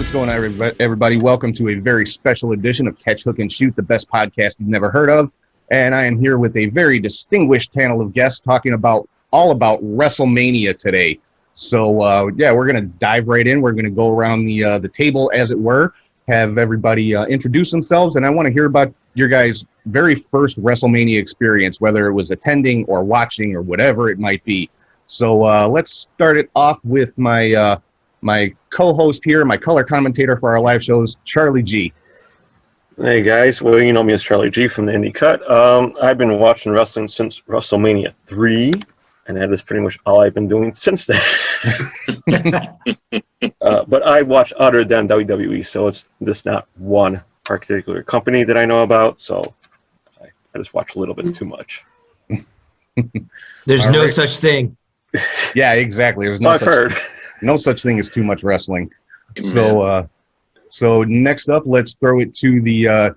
What's going on, everybody? Welcome to a very special edition of Catch, Hook, and Shoot, the best podcast you've never heard of. And I am here with a very distinguished panel of guests talking all about Wrestlemania today. So, we're going to dive right in. We're going to go around the table, as it were, have everybody introduce themselves. And I want to hear about your guys' very first WrestleMania experience, whether it was attending or watching or whatever it might be. So let's start it off with my co-host here, my color commentator for our live shows, Charlie G. Hey guys, well, you know me as Charlie G from the NXTUK. I've been watching wrestling since WrestleMania 3, and that is pretty much all I've been doing since then. But I watch other than WWE, so it's just not one particular company that I know about, so I just watch a little bit too much. There's no such thing. Yeah, exactly. There's no such thing as too much wrestling. Amen. So next up, let's throw it to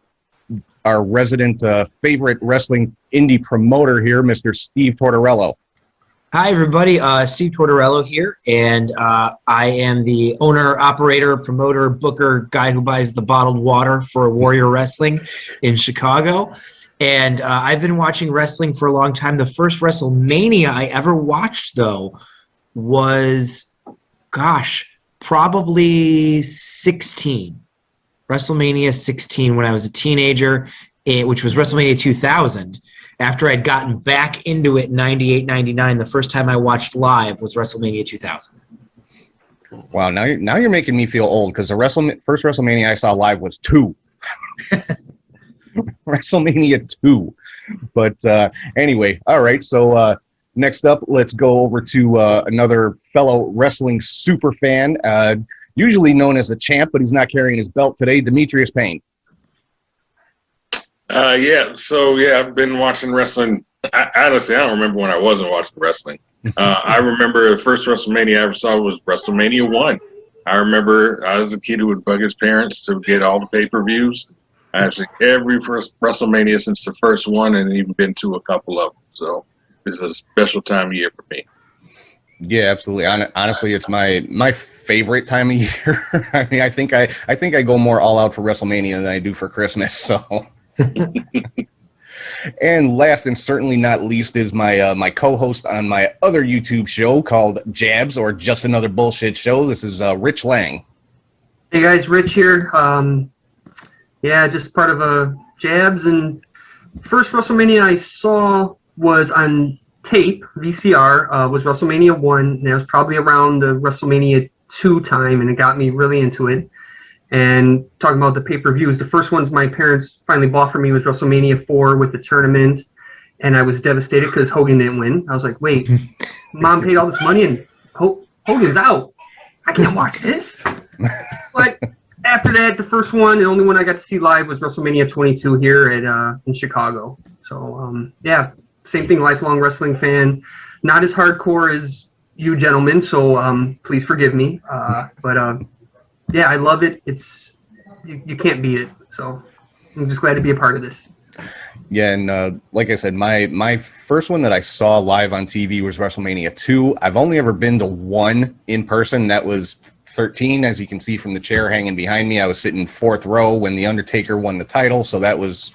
our resident favorite wrestling indie promoter here, Mr. Steve Tortorello. Hi, everybody. Steve Tortorello here, and I am the owner, operator, promoter, booker, guy who buys the bottled water for Warrior Wrestling in Chicago. And I've been watching wrestling for a long time. The first WrestleMania I ever watched, though, was, probably 16. WrestleMania 16 when I was a teenager, which was WrestleMania 2000. After I'd gotten back into it in 98, 99, the first time I watched live was WrestleMania 2000. Wow, now you're making me feel old, because the first WrestleMania I saw live was 2. WrestleMania 2. But anyway, all right, so next up, let's go over to another fellow wrestling super fan, usually known as the Champ, but he's not carrying his belt today, Demetrius Payne. I've been watching wrestling. Honestly, I don't remember when I wasn't watching wrestling. I remember the first WrestleMania I ever saw was WrestleMania 1. I remember I was a kid who would bug his parents to get all the pay-per-views. I actually every first WrestleMania since the first one, and even been to a couple of them. So this is a special time of year for me. Yeah, absolutely. Honestly, it's my favorite time of year. I mean, I think I go more all out for WrestleMania than I do for Christmas. So. And last and certainly not least is my co-host on my other YouTube show called Jabs, or Just Another Bullshit Show. This is Rich Lange. Hey guys, Rich here. Just part of Jabs, and first WrestleMania I saw was on tape, VCR, was WrestleMania 1, and it was probably around the WrestleMania 2 time, and it got me really into it. And talking about the pay-per-views, the first ones my parents finally bought for me was WrestleMania 4 with the tournament, and I was devastated because Hogan didn't win. I was like, wait, Mom paid all this money and Hogan's out. I can't watch this. But after that, the first one, the only one I got to see live was WrestleMania 22 here in Chicago. So, same thing, lifelong wrestling fan. Not as hardcore as you gentlemen, so please forgive me. I love it. It's you can't beat it. So I'm just glad to be a part of this. Yeah, and like I said, my first one that I saw live on TV was WrestleMania 2. I've only ever been to one in person. That was 13, as you can see from the chair hanging behind me. I was sitting 4th row when The Undertaker won the title, so that was,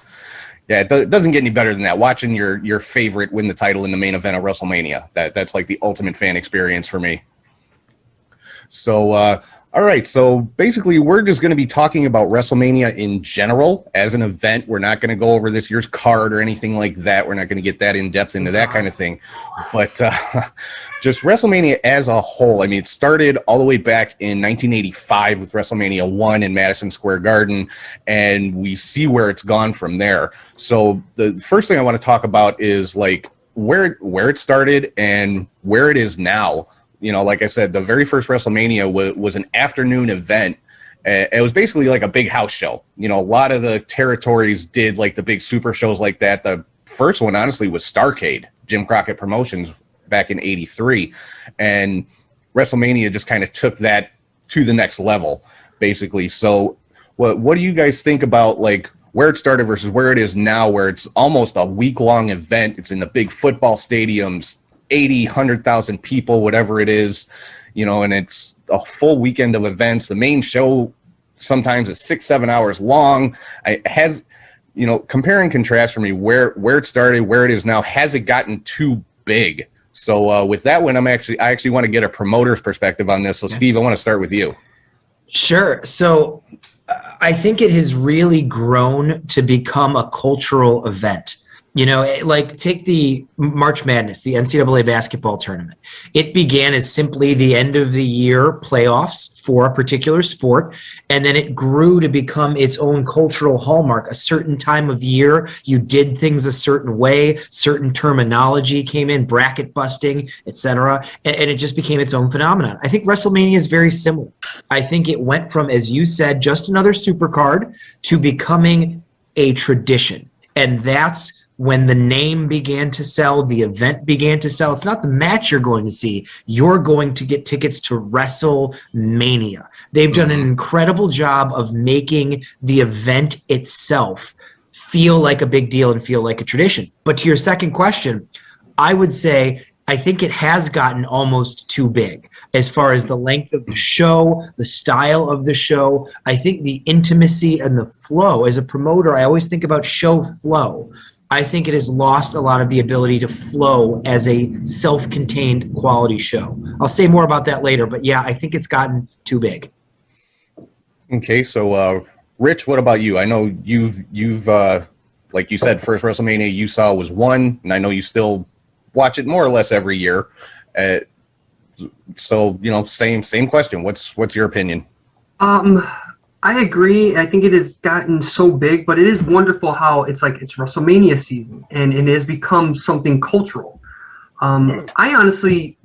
it doesn't get any better than that. Watching your favorite win the title in the main event of WrestleMania, that's like the ultimate fan experience for me. So, all right, so basically we're just going to be talking about WrestleMania in general as an event. We're not going to go over this year's card or anything like that. We're not going to get that in depth into that kind of thing. But just WrestleMania as a whole, I mean, it started all the way back in 1985 with WrestleMania 1 in Madison Square Garden, and we see where it's gone from there. So the first thing I want to talk about is like where it started and where it is now. You know, like I said, the very first WrestleMania was an afternoon event. It was basically like a big house show. You know, a lot of the territories did like the big super shows like that. The first one, honestly, was Starrcade, Jim Crockett Promotions back in '83. And WrestleMania just kind of took that to the next level, basically. So what do you guys think about like where it started versus where it is now, where it's almost a week-long event? It's in the big football stadiums, 80, 100,000 people, whatever it is, you know, and it's a full weekend of events. The main show sometimes it's 6-7 hours long. Compare and contrast for me where it started, where it is now. Has it gotten too big? So with that one, I actually want to get a promoter's perspective on this. So Steve, I want to start with you. Sure. So I think it has really grown to become a cultural event. Like take the March Madness, the NCAA basketball tournament. It began as simply the end of the year playoffs for a particular sport, and then it grew to become its own cultural hallmark. A certain time of year, you did things a certain way, certain terminology came in, bracket busting, etc., and it just became its own phenomenon. I think WrestleMania is very similar. I think it went from, as you said, just another supercard to becoming a tradition, and that's when the name began to sell, the event began to sell. It's not the match you're going to see. You're going to get tickets to WrestleMania. They've done an incredible job of making the event itself feel like a big deal and feel like a tradition. But to your second question, I would say I think it has gotten almost too big as far as the length of the show, the style of the show. I think the intimacy and the flow. As a promoter, I always think about show flow. I think it has lost a lot of the ability to flow as a self-contained quality show. I'll say more about that later, but yeah, I think it's gotten too big. Okay, so Rich, what about you? I know you've like you said, first WrestleMania you saw was 1, and I know you still watch it more or less every year. So same question. What's your opinion? I agree. I think it has gotten so big, but it is wonderful how it's WrestleMania season and it has become something cultural. I honestly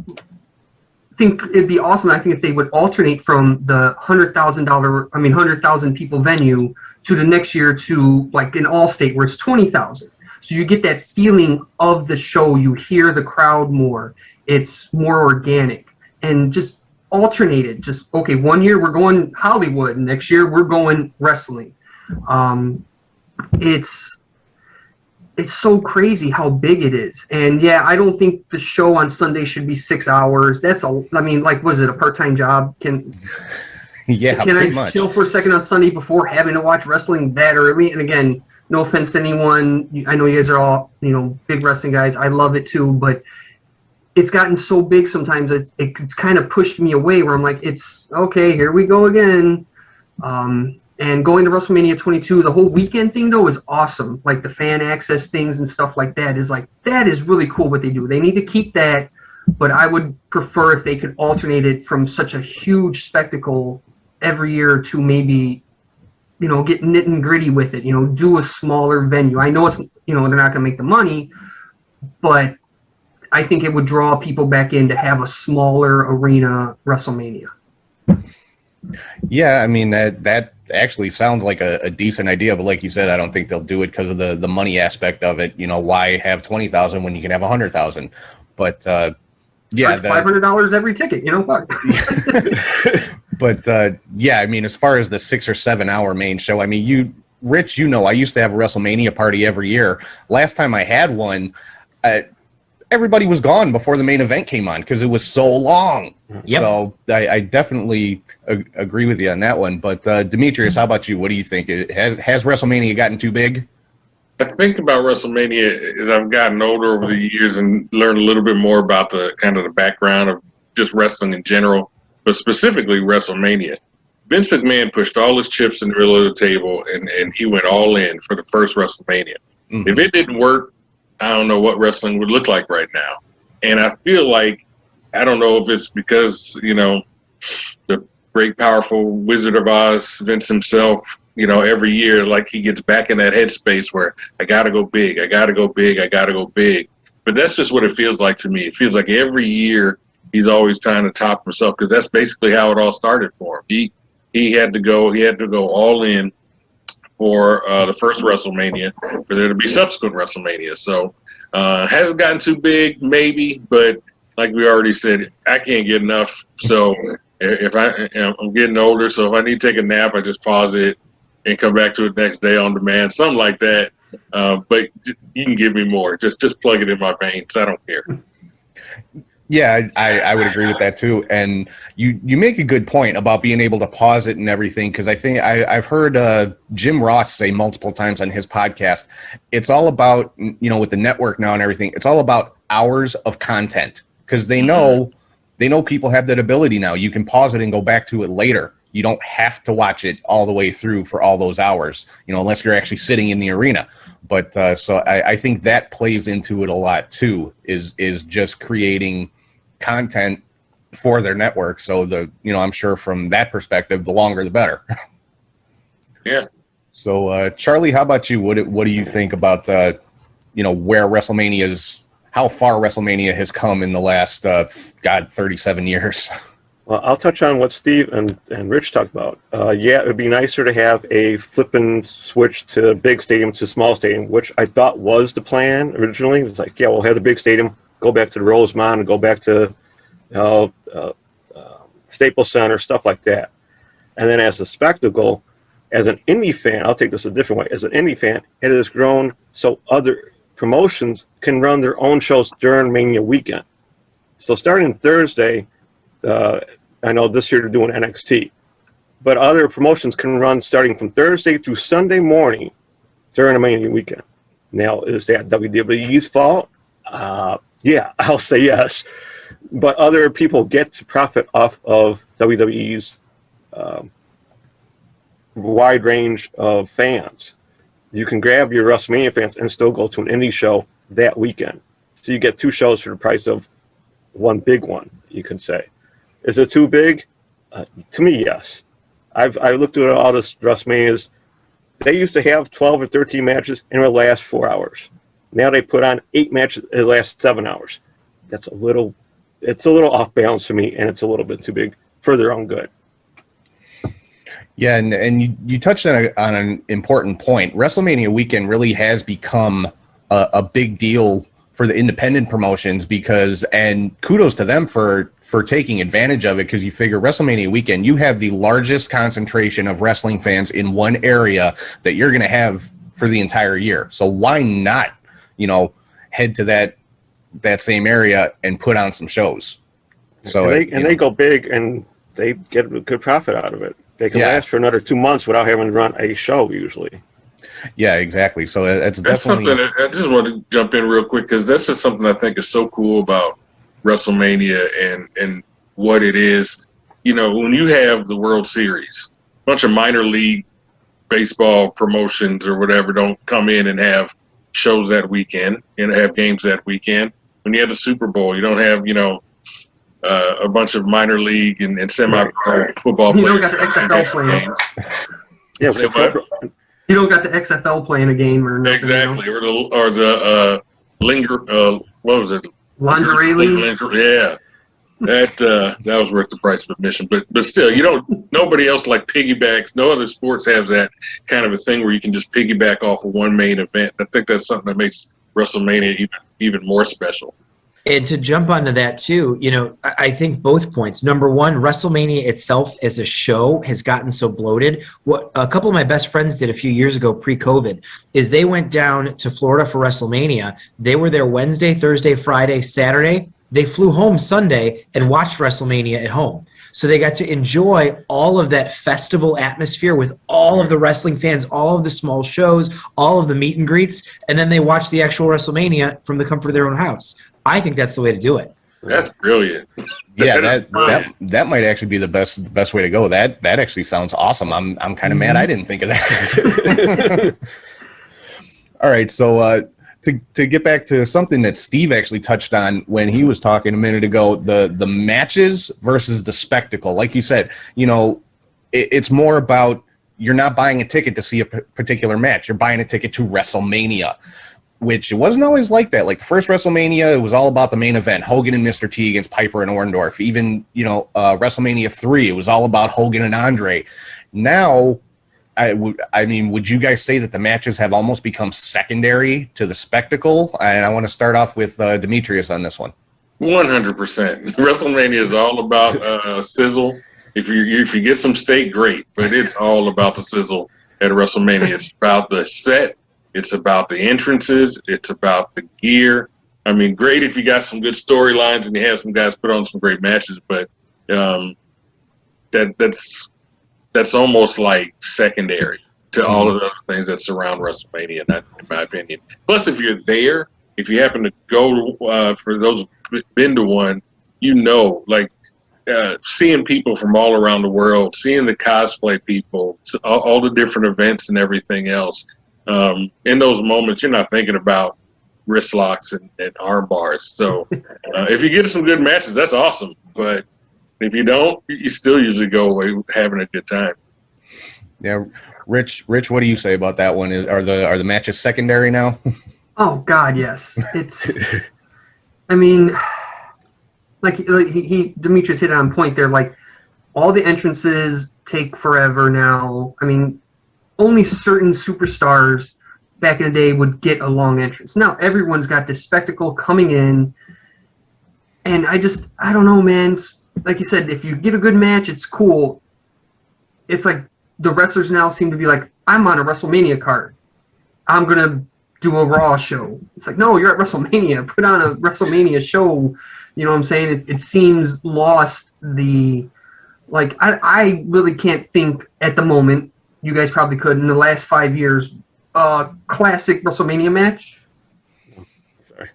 think it'd be awesome. I think if they would alternate from the $100,000 people venue to the next year to like an Allstate where it's 20,000. So you get that feeling of the show. You hear the crowd more. It's more organic and just alternated. Just okay, one year we're going Hollywood, next year we're going wrestling. It's so crazy how big it is. And yeah, I don't think the show on Sunday should be 6 hours. Was it a part-time job? Can I much chill for a second on Sunday before having to watch wrestling that early? And again, no offense to anyone, I know you guys are all big wrestling guys. I love it too, but it's gotten so big sometimes it's kind of pushed me away where I'm like, it's okay, here we go again. And going to WrestleMania 22, the whole weekend thing though is awesome. Like the fan access things and stuff like that is really cool what they do. They need to keep that, but I would prefer if they could alternate it from such a huge spectacle every year to maybe, get nit and gritty with it, do a smaller venue. I know it's, they're not going to make the money, but I think it would draw people back in to have a smaller arena WrestleMania. Yeah, I mean that actually sounds like a decent idea, but like you said, I don't think they'll do it because of the money aspect of it. Why have 20,000 when you can have 100,000? But yeah, $500 every ticket. Fuck. But yeah, I mean, as far as the 6 or 7 hour main show, I mean, Rich, I used to have a WrestleMania party every year. Last time I had one, everybody was gone before the main event came on because it was so long. Yep. So I definitely agree with you on that one. But Demetrius, how about you? What do you think? Has WrestleMania gotten too big? I think about WrestleMania as I've gotten older over the years and learned a little bit more about the kind of the background of just wrestling in general, but specifically WrestleMania. Vince McMahon pushed all his chips in the middle of the table and he went all in for the first WrestleMania. Mm-hmm. If it didn't work, I don't know what wrestling would look like right now. And I feel like, I don't know if it's because, the great, powerful Wizard of Oz, Vince himself, every year, like he gets back in that headspace where I got to go big, I got to go big, I got to go big. But that's just what it feels like to me. It feels like every year he's always trying to top himself because that's basically how it all started for him. He had to go all in for the first WrestleMania, for there to be subsequent WrestleMania. So hasn't gotten too big, maybe, but like we already said, I can't get enough. So if I'm getting older, so if I need to take a nap, I just pause it and come back to it next day on demand, something like that. But you can give me more. Just plug it in my veins. I don't care. Yeah, I would agree with that too. And you make a good point about being able to pause it and everything, because I think I've heard Jim Ross say multiple times on his podcast, it's all about, with the network now and everything, it's all about hours of content, because they know people have that ability now. You can pause it and go back to it later. You don't have to watch it all the way through for all those hours, unless you're actually sitting in the arena. But so I think that plays into it a lot too, is just creating content for their network. So I'm sure from that perspective, the longer the better. Yeah. So Charlie, how about you? What do you think about where how far WrestleMania has come in the last 37 years? Well, I'll touch on what Steve and Rich talked about. It would be nicer to have a flipping switch to big stadium to small stadium, which I thought was the plan originally. It was like, we'll have the big stadium, go back to the Rosemont, and go back to Staples Center, stuff like that. And then as a spectacle, as an indie fan, I'll take this a different way. As an indie fan, it has grown so other promotions can run their own shows during Mania weekend. So starting Thursday, I know this year they're doing NXT, but other promotions can run starting from Thursday through Sunday morning during a Mania weekend. Now, is that WWE's fault? Yeah, I'll say yes. But other people get to profit off of WWE's wide range of fans. You can grab your WrestleMania fans and still go to an indie show that weekend. So you get two shows for the price of one big one, you could say. Is it too big? To me, yes. I looked at all this WrestleManias. They used to have 12 or 13 matches and it would last 4 hours. Now they put on 8 matches, it lasts 7 hours. It's a little off balance for me, and it's a little bit too big for their own good. Yeah, and you touched on an important point. WrestleMania weekend really has become a big deal for the independent promotions, and kudos to them for taking advantage of it, because you figure WrestleMania weekend, you have the largest concentration of wrestling fans in one area that you're going to have for the entire year. So why not, head to that same area and put on some shows? So they go big and they get a good profit out of it. They can last for another 2 months without having to run a show usually. Yeah, exactly. So that's definitely something. I just want to jump in real quick, because this is something I think is so cool about WrestleMania and what it is. When you have the World Series, a bunch of minor league baseball promotions or whatever don't come in and have shows that weekend and have games that weekend. When you have the Super Bowl, you don't have a bunch of minor league and semi-pro football players. You don't got the XFL playing. You don't got the XFL playing a game or nothing. Exactly, or the what was it? Lingerie league. Yeah, that was worth the price of admission. But still, nobody else like piggybacks. No other sports has that kind of a thing where you can just piggyback off of one main event. I think that's something that makes WrestleMania even more special. And to jump onto that too, I think both points. Number one, WrestleMania itself as a show has gotten so bloated. What a couple of my best friends did a few years ago pre-COVID is they went down to Florida for WrestleMania. They were there Wednesday, Thursday, Friday, Saturday. They flew home Sunday and watched WrestleMania at home. So they got to enjoy all of that festival atmosphere with all of the wrestling fans, all of the small shows, all of the meet and greets, and then they watched the actual WrestleMania from the comfort of their own house. I think that's the way to do it. That's brilliant. Yeah, that might actually be the best way to go. That actually sounds awesome. I'm kind of mad I didn't think of that. All right, so to get back to something that Steve actually touched on when he was talking a minute ago, the matches versus the spectacle. Like you said, it's more about you're not buying a ticket to see a particular match. You're buying a ticket to WrestleMania, which it wasn't always like that. Like the first WrestleMania, it was all about the main event, Hogan and Mr. T against Piper and Orndorff. Even, WrestleMania 3, it was all about Hogan and Andre. Now, would you guys say that the matches have almost become secondary to the spectacle? And I want to start off with Demetrius on this one. 100%. WrestleMania is all about sizzle. If you get some steak, great. But it's all about the sizzle at WrestleMania. It's about the set. It's about the entrances. It's about the gear. I mean, great if you got some good storylines and you have some guys put on some great matches, but that's almost like secondary to all of the other things that surround WrestleMania, in my opinion. Plus, if you're there, if you happen to go for those been to one, like seeing people from all around the world, seeing the cosplay people, all the different events and everything else. In those moments, you're not thinking about wrist locks and arm bars. So if you get some good matches, that's awesome. But if you don't, you still usually go away having a good time. Yeah, Rich, what do you say about that one? Are the matches secondary now? Oh God, yes. It's. I mean, like Demetrius hit it on point there. Like all the entrances take forever now. I mean, only certain superstars back in the day would get a long entrance. Now everyone's got this spectacle coming in, and I don't know, man. Like you said, if you get a good match, it's cool. It's like the wrestlers now seem to be like, I'm on a WrestleMania card. I'm gonna do a Raw show. It's like, no, you're at WrestleMania. Put on a WrestleMania show. You know what I'm saying? It seems lost the, like, I really can't think at the moment. You guys probably could in the last 5 years. Classic WrestleMania match. Sorry,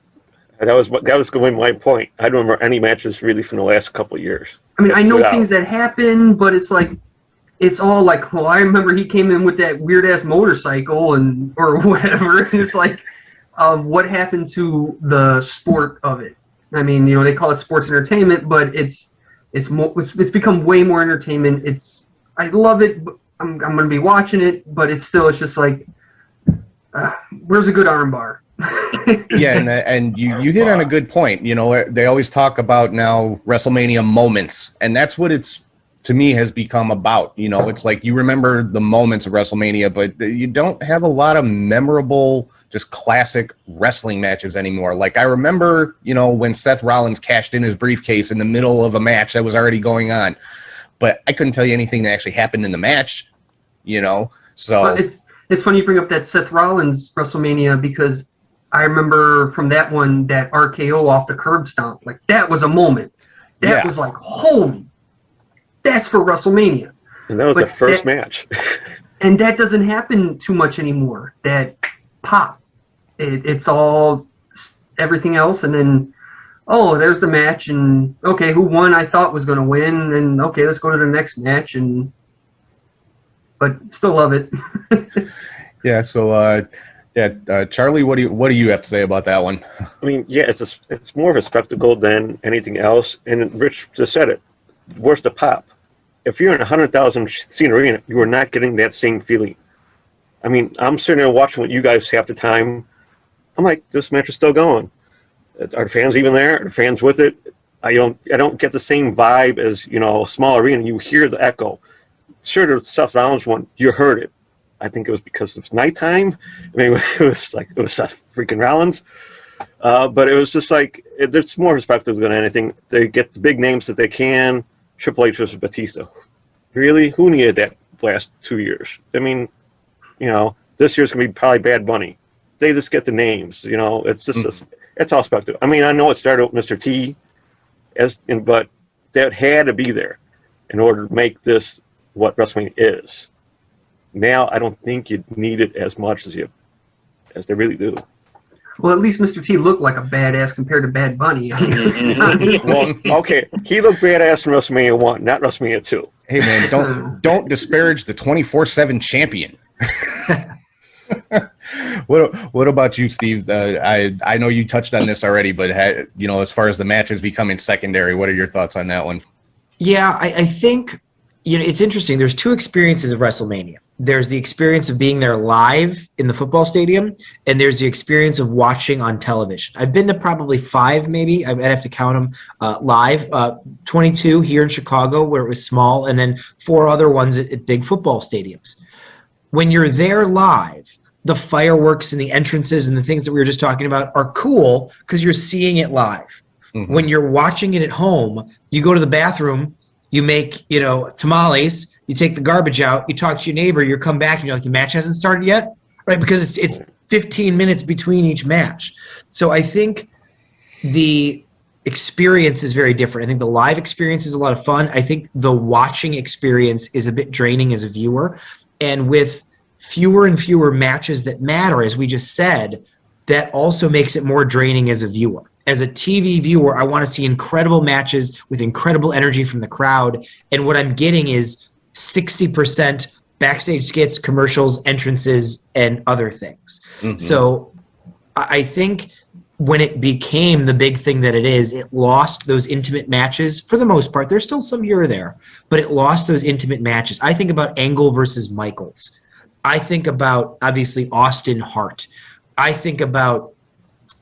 that was going my point. I don't remember any matches really from the last couple of years. I mean, I know things that happen, but it's like, it's all like, well, I remember he came in with that weird ass motorcycle or whatever. And it's like, what happened to the sport of it? I mean, they call it sports entertainment, but it's become way more entertainment. I love it. I'm going to be watching it, but it's just like, where's a good armbar? Yeah, and you hit on a good point. They always talk about now WrestleMania moments, and that's what it's, to me, has become about. It's like you remember the moments of WrestleMania, but you don't have a lot of memorable, just classic wrestling matches anymore. Like I remember, when Seth Rollins cashed in his briefcase in the middle of a match that was already going on, but I couldn't tell you anything that actually happened in the match, So it's funny you bring up that Seth Rollins WrestleMania, because I remember from that one, that RKO off the curb stomp. Like that was a moment. That was like, holy. That's for WrestleMania. And that was the first match. And that doesn't happen too much anymore. That pop. It's all everything else. And then, there's the match. And, okay, who won I thought was going to win. And, okay, let's go to the next match. But still love it. Yeah, so, Charlie, what do you have to say about that one? I mean, yeah, it's more of a spectacle than anything else. And Rich just said it. Where's the pop? If you're in a 100,000 seat arena, you are not getting that same feeling. I mean, I'm sitting there watching what you guys half the time. I'm like, this match is still going. Are the fans even there? Are the fans with it? I don't get the same vibe as a small arena. You hear the echo. Sure, the Seth Rollins one, you heard it. I think it was because it was nighttime. I mean, it was Seth freaking Rollins. But it was just like, it's more perspective than anything. They get the big names that they can. Triple H versus Batista. Really? Who needed that last 2 years? I mean, this year's going to be probably Bad Bunny. They just get the names, It's just, it's all spectacle. I mean, I know it started with Mr. T, but that had to be there in order to make this what WrestleMania is. Now, I don't think you need it as much as they really do. Well, at least Mr. T looked like a badass compared to Bad Bunny. Well, okay, he looked badass in WrestleMania 1, not WrestleMania 2. Hey, man, don't disparage the 24/7 champion. What about you, Steve? I know you touched on this already, but as far as the matches becoming secondary, what are your thoughts on that one? Yeah, I think it's interesting. There's two experiences of WrestleMania. There's the experience of being there live in the football stadium, and there's the experience of watching on television. I've been to probably 5, maybe. I'd have to count them live. 22 here in Chicago, where it was small, and then 4 other ones at big football stadiums. When you're there live, the fireworks and the entrances and the things that we were just talking about are cool because you're seeing it live. Mm-hmm. When you're watching it at home, you go to the bathroom, you make, tamales, you take the garbage out, you talk to your neighbor, you come back and you're like, the match hasn't started yet, right? Because it's 15 minutes between each match. So I think the experience is very different. I think the live experience is a lot of fun. I think the watching experience is a bit draining as a viewer. And with fewer and fewer matches that matter, as we just said, that also makes it more draining as a viewer. As a TV viewer, I want to see incredible matches with incredible energy from the crowd. And what I'm getting is 60% backstage skits, commercials, entrances, and other things. Mm-hmm. So I think when it became the big thing that it is, it lost those intimate matches for the most part. There's still some here or there, but it lost those intimate matches. I think about Angle versus Michaels. I think about, obviously, Austin Hart. I think about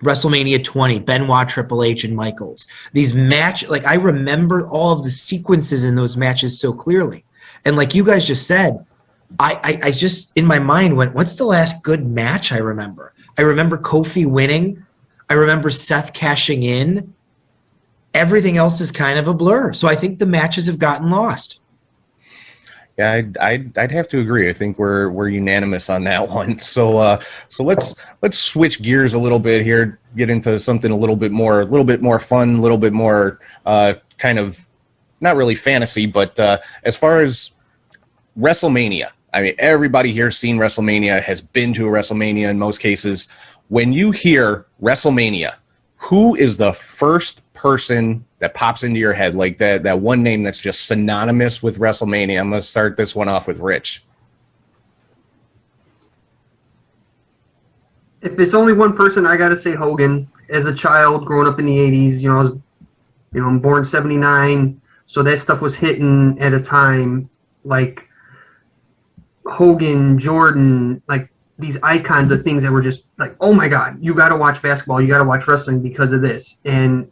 WrestleMania 20, Benoit, Triple H, and Michaels. These I remember all of the sequences in those matches so clearly. And like you guys just said, I just, in my mind, went, what's the last good match I remember? I remember Kofi winning. I remember Seth cashing in. Everything else is kind of a blur. So I think the matches have gotten lost. Yeah, I'd have to agree. I think we're unanimous on that one. So let's switch gears a little bit here, get into something a little bit more fun, a little bit more kind of not really fantasy, but as far as WrestleMania. I mean, everybody here's seen WrestleMania, has been to a WrestleMania in most cases. When you hear WrestleMania, who is the first person that pops into your head, like that one name that's just synonymous with WrestleMania? I'm going to start this one off with Rich. If it's only one person, I got to say Hogan. As a child growing up in the 80s, I'm born 79, so that stuff was hitting at a time like Hogan, Jordan, like these icons of things that were just like, oh my God, you got to watch basketball, you got to watch wrestling because of this. And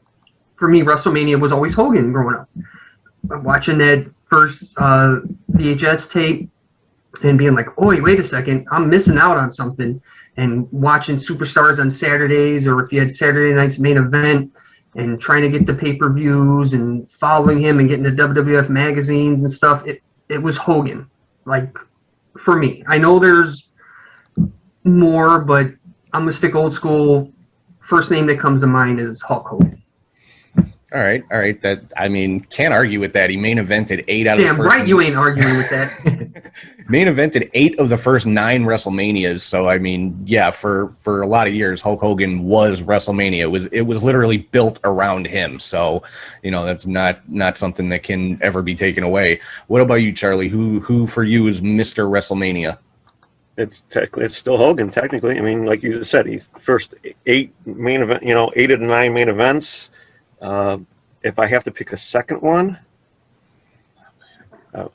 for me, WrestleMania was always Hogan growing up. Watching that first VHS tape and being like, oh, wait a second, I'm missing out on something. And watching Superstars on Saturdays, or if you had Saturday night's main event, and trying to get the pay-per-views and following him and getting the WWF magazines and stuff, it was Hogan. Like, for me, I know there's more, but I'm going to stick old school. First name that comes to mind is Hulk Hogan. All right. That, I mean, can't argue with that. He main evented 8 out of the first. Damn right, you ain't arguing with that. Main evented 8 of the first 9 WrestleManias. So I mean, yeah, for a lot of years, Hulk Hogan was WrestleMania. It was literally built around him. So, that's not something that can ever be taken away. What about you, Charlie? Who for you is Mr. WrestleMania? It's still Hogan, technically. I mean, like you just said, he's first 8 main event, 8 of the 9 main events. If I have to pick a second one,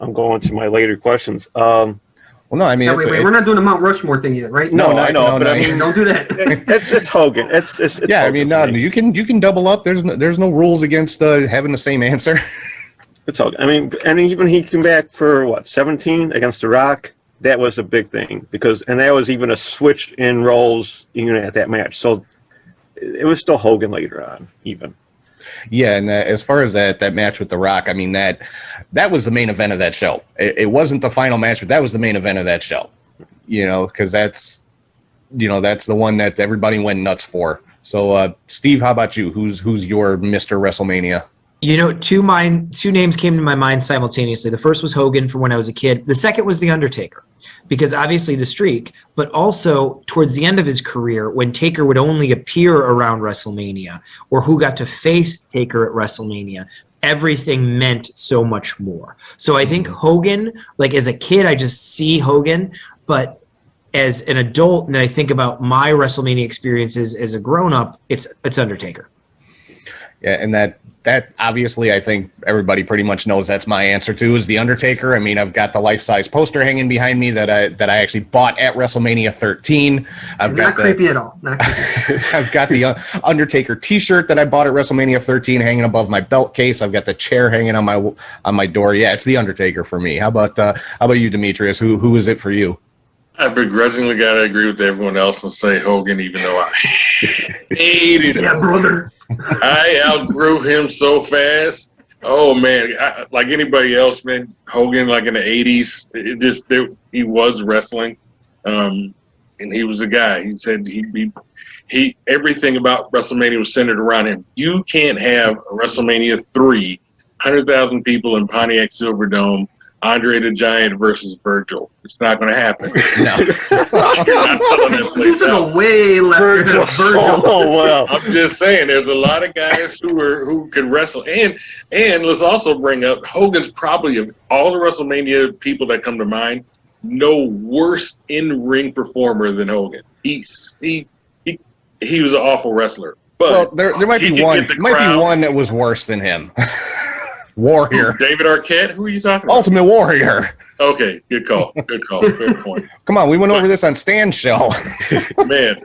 I'm going to my later questions. Well, no, I mean, wait, we're not doing a Mount Rushmore thing yet, right? No, I know, but I mean, don't do that. It's Hogan. It's yeah, Hogan, I mean, no, you can double up. There's no rules against having the same answer. It's Hogan. I mean, and even he came back for 17 against The Rock. That was a big thing and that was even a switch in roles even at that match. So it was still Hogan later on, even. Yeah, and as far as that match with The Rock, I mean, that was the main event of that show. It wasn't the final match, but that was the main event of that show. Because that's the one that everybody went nuts for. So, Steve, how about you? Who's your Mr. WrestleMania? Two names came to my mind simultaneously. The first was Hogan from when I was a kid. The second was The Undertaker, because obviously the streak, but also towards the end of his career when Taker would only appear around WrestleMania, or who got to face Taker at WrestleMania, everything meant so much more. So I think Hogan, like as a kid, I just see Hogan, but as an adult, and I think about my WrestleMania experiences as a grown-up, it's Undertaker. Yeah, and that obviously I think everybody pretty much knows that's my answer too, is The Undertaker. I mean, I've got the life-size poster hanging behind me that I actually bought at WrestleMania 13. Not creepy at all. Not creepy. I've got the Undertaker T-shirt that I bought at WrestleMania 13 hanging above my belt case. I've got the chair hanging on my door. Yeah, it's The Undertaker for me. How about you, Demetrius? Who is it for you? I begrudgingly got to agree with everyone else and say Hogan, even though I hated him. Yeah, brother. I outgrew him so fast. Oh, man. Like anybody else, man, Hogan, like in the 80s, he was wrestling. and he was the guy. He said he everything about WrestleMania was centered around him. You can't have a WrestleMania 3, 100,000 people in Pontiac Silverdome, Andre the Giant versus Virgil. It's not going to happen. No. You're not selling that You place took out. a way left Virgil. Oh wow! I'm just saying, there's a lot of guys who can wrestle, and let's also bring up Hogan's probably, of all the WrestleMania people that come to mind, no worse in-ring performer than Hogan. He was an awful wrestler. But Well, there might be one. One that was worse than him. Warrior. David Arquette? Who are you talking about? Ultimate Warrior. Okay, good call. Good call. Fair point. Come on, we went over this on Stan's show. Man.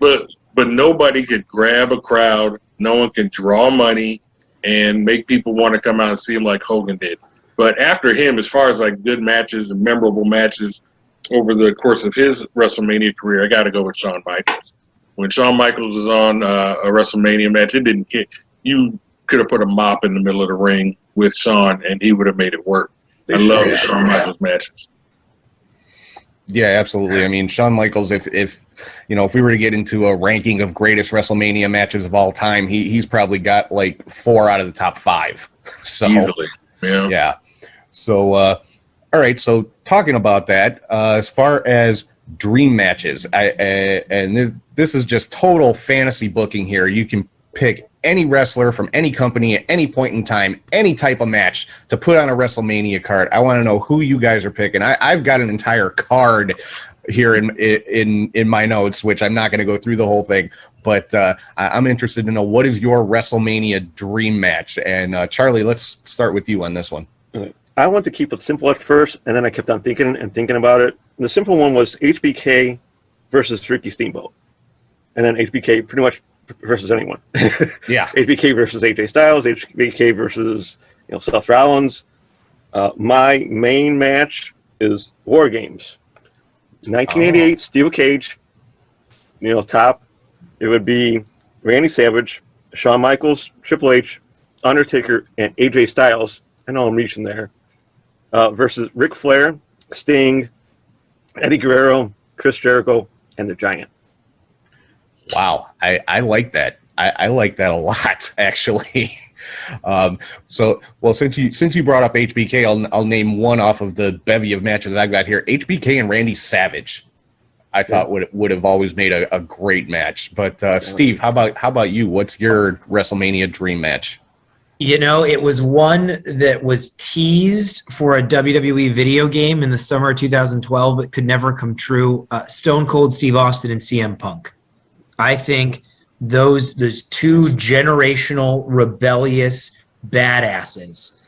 But nobody could grab a crowd. No one can draw money and make people want to come out and see him like Hogan did. But after him, as far as like good matches and memorable matches over the course of his WrestleMania career, I got to go with Shawn Michaels. When Shawn Michaels was on a WrestleMania match, it didn't care. You could have put a mop in the middle of the ring with Shawn, and he would have made it work. I love Shawn Michaels matches. Yeah, absolutely. I mean, Shawn Michaels, if we were to get into a ranking of greatest WrestleMania matches of all time, he's probably got like 4 out of the top 5. So easily. Yeah. So all right. So talking about that, as far as dream matches, this is just total fantasy booking here. You can pick any wrestler from any company at any point in time, any type of match to put on a WrestleMania card. I want to know who you guys are picking. I've got an entire card here in my notes, which I'm not going to go through the whole thing, but I'm interested to know, what is your WrestleMania dream match? And Charlie, let's start with you on this one. I want to keep it simple at first, and then I kept on thinking about it. The simple one was HBK versus Ricky Steamboat, and then HBK pretty much versus anyone. Yeah. HBK versus AJ Styles, HBK versus Seth Rollins. My main match is War Games. 1988 Steel Cage. Top. It would be Randy Savage, Shawn Michaels, Triple H, Undertaker, and AJ Styles. I know I'm reaching there. Versus Ric Flair, Sting, Eddie Guerrero, Chris Jericho, and the Giant. Wow, I like that. I like that a lot, actually. Since you brought up HBK, I'll name one off of the bevy of matches I've got here. HBK and Randy Savage, I thought would have always made a great match. But Steve, how about you? What's your WrestleMania dream match? It was one that was teased for a WWE video game in the summer of 2012, but could never come true. Stone Cold Steve Austin and CM Punk. I think those two generational rebellious badasses.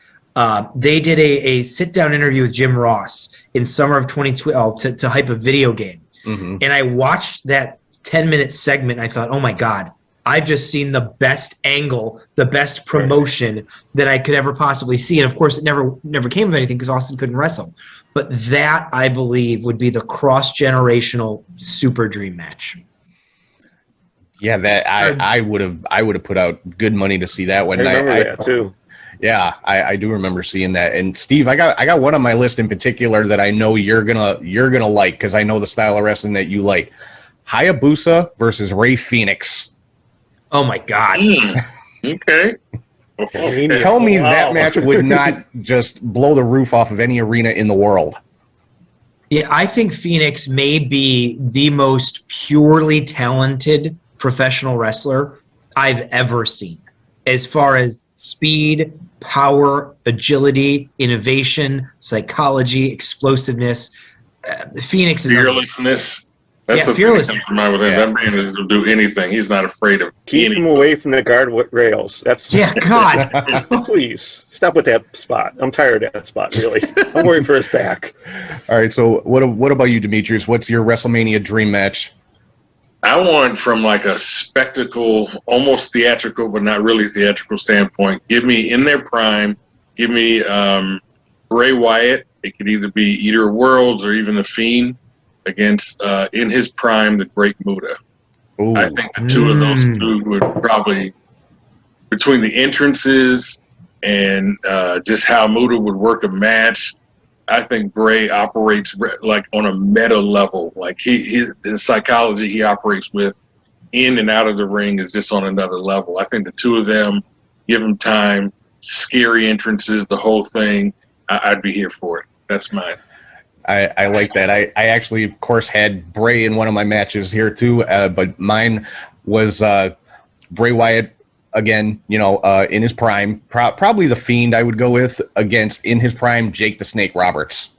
They did a sit-down interview with Jim Ross in summer of 2012 to hype a video game. Mm-hmm. And I watched that 10-minute segment, and I thought, oh my God, I've just seen the best angle, the best promotion that I could ever possibly see. And of course, it never came of anything because Austin couldn't wrestle. But that, I believe, would be the cross-generational super dream match. Yeah, that I would have put out good money to see that one. I remember that too. Yeah, I do remember seeing that. And Steve, I got one on my list in particular that I know you're gonna like, because I know the style of wrestling that you like. Hayabusa versus Rey Fénix. Oh my God. Okay. Tell me that match would not just blow the roof off of any arena in the world. Yeah, I think Fénix may be the most purely talented professional wrestler I've ever seen, as far as speed, power, agility, innovation, psychology, explosses. Fénix is fearlessness. That's the fearlessness. thing that comes to mind with him. Yeah. That man will do anything. He's not afraid of Keep him away from the guard rails. That's God. Please stop with that spot. I'm tired of that spot. Really, I'm worried for his back. All right. So what about you, Demetrius? What's your WrestleMania dream match? I want, from like a spectacle, almost theatrical, but not really theatrical standpoint, give me in their prime, give me Bray Wyatt. It could either be Eater of Worlds or even The Fiend against, in his prime, the Great Muta. Ooh. I think the two of those two would probably, between the entrances and just how Muta would work a match, I think Bray operates like on a meta level. Like his psychology he operates with in and out of the ring is just on another level. I think the two of them, give them time, scary entrances, the whole thing. I'd be here for it. That's mine. I like that. I actually, of course, had Bray in one of my matches here too, but mine was Bray Wyatt again. In his prime, probably the Fiend. I would go with against in his prime Jake the Snake Roberts.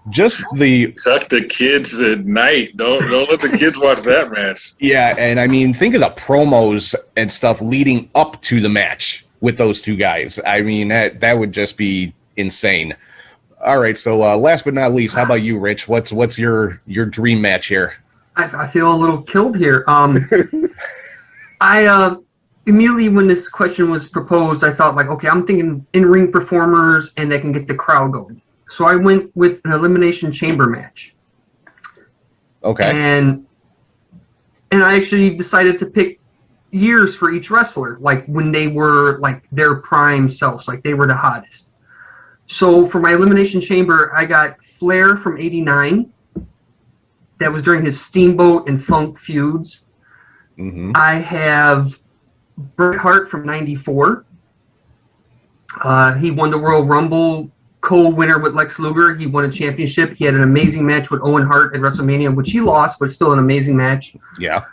Just the tuck the kids at night. Don't let the kids watch that match. Yeah, and I mean, think of the promos and stuff leading up to the match with those two guys. I mean, that would just be insane. All right, so last but not least, how about you, Rich? What's your dream match here? I feel a little killed here. I immediately when this question was proposed, I thought like, okay, I'm thinking in-ring performers and they can get the crowd going. So I went with an Elimination Chamber match. Okay. And I actually decided to pick years for each wrestler, like when they were like their prime selves, like they were the hottest. So for my Elimination Chamber, I got Flair from '89. That was during his Steamboat and Funk feuds. Mm-hmm. I have Bret Hart from '94. He won the Royal Rumble co-winner with Lex Luger. He won a championship. He had an amazing match with Owen Hart at WrestleMania, which he lost, but still an amazing match. Yeah.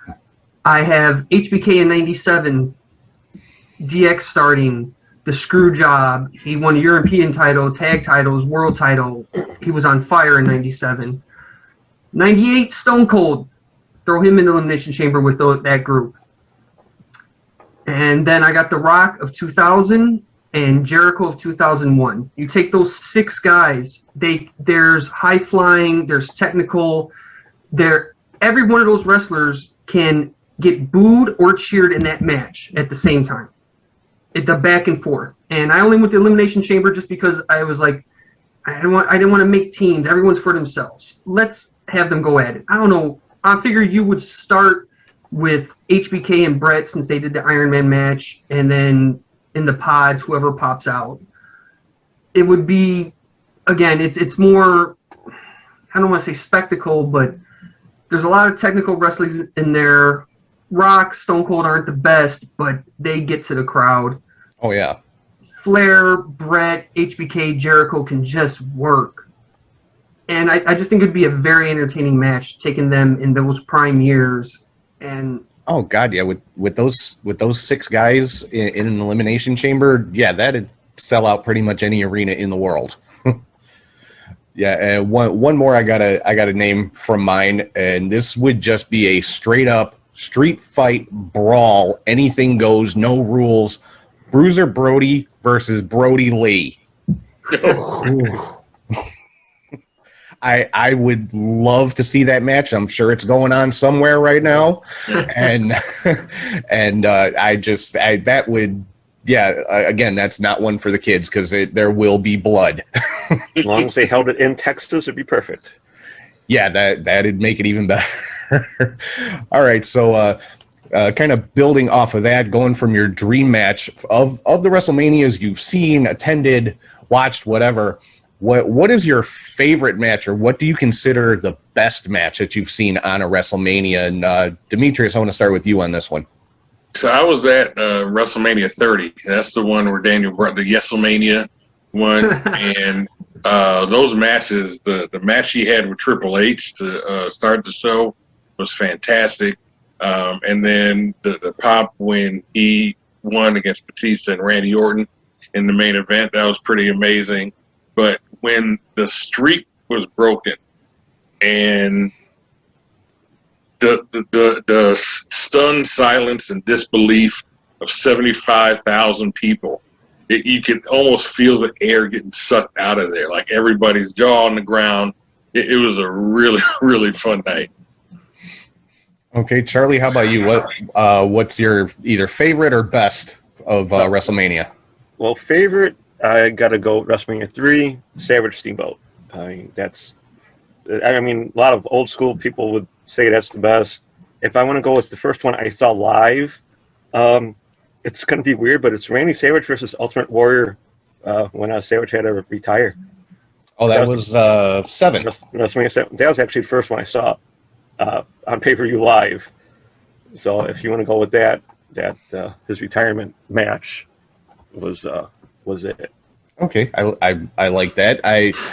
I have HBK in '97, DX starting, the screw job. He won a European title, tag titles, world title. He was on fire in '97. '98, Stone Cold. Throw him in the Elimination Chamber with that group. And then I got The Rock of 2000 and Jericho of 2001. You take those six guys, there's high flying, there's technical. Every one of those wrestlers can get booed or cheered in that match at the same time. The back and forth. And I only went to Elimination Chamber just because I was like, I didn't want to make teams. Everyone's for themselves. Let's have them go at it. I don't know. I figure you would start with HBK and Brett since they did the Iron Man match, and then in the pods, whoever pops out. It would be, again, it's more, I don't want to say spectacle, but there's a lot of technical wrestling in there. Rock, Stone Cold aren't the best, but they get to the crowd. Oh, yeah. Flair, Brett, HBK, Jericho can just work. And I just think it'd be a very entertaining match, taking them in those prime years. And oh God, yeah, with those six guys in an Elimination Chamber, yeah, that'd sell out pretty much any arena in the world. Yeah, and one more I gotta name from mine, and this would just be a straight up street fight brawl, anything goes, no rules. Bruiser Brody versus Brody Lee. I would love to see that match. I'm sure it's going on somewhere right now, and that would, yeah. Again, that's not one for the kids because there will be blood. As long as they held it in Texas, it'd be perfect. Yeah, that'd make it even better. All right, so kind of building off of that, going from your dream match of the WrestleManias you've seen, attended, watched, whatever. What is your favorite match, or what do you consider the best match that you've seen on a WrestleMania? And Demetrius, I want to start with you on this one. So I was at WrestleMania 30. That's the one where Daniel brought the Yeselmania one, and those matches, the match he had with Triple H to start the show was fantastic. And then the pop when he won against Batista and Randy Orton in the main event, that was pretty amazing. But when the streak was broken and the stunned silence and disbelief of 75,000 people, you could almost feel the air getting sucked out of there, like everybody's jaw on the ground. It was a really, really fun night. Okay, Charlie, how about you? What's your either favorite or best of WrestleMania? Well, favorite, I got to go WrestleMania 3, Savage Steamboat. A lot of old school people would say that's the best. If I want to go with the first one I saw live, it's going to be weird, but it's Randy Savage versus Ultimate Warrior when Savage had to retire. Oh, that was 7. WrestleMania 7. That was actually the first one I saw on pay-per-view live. So if you want to go with that his retirement match was it. Okay, I like that.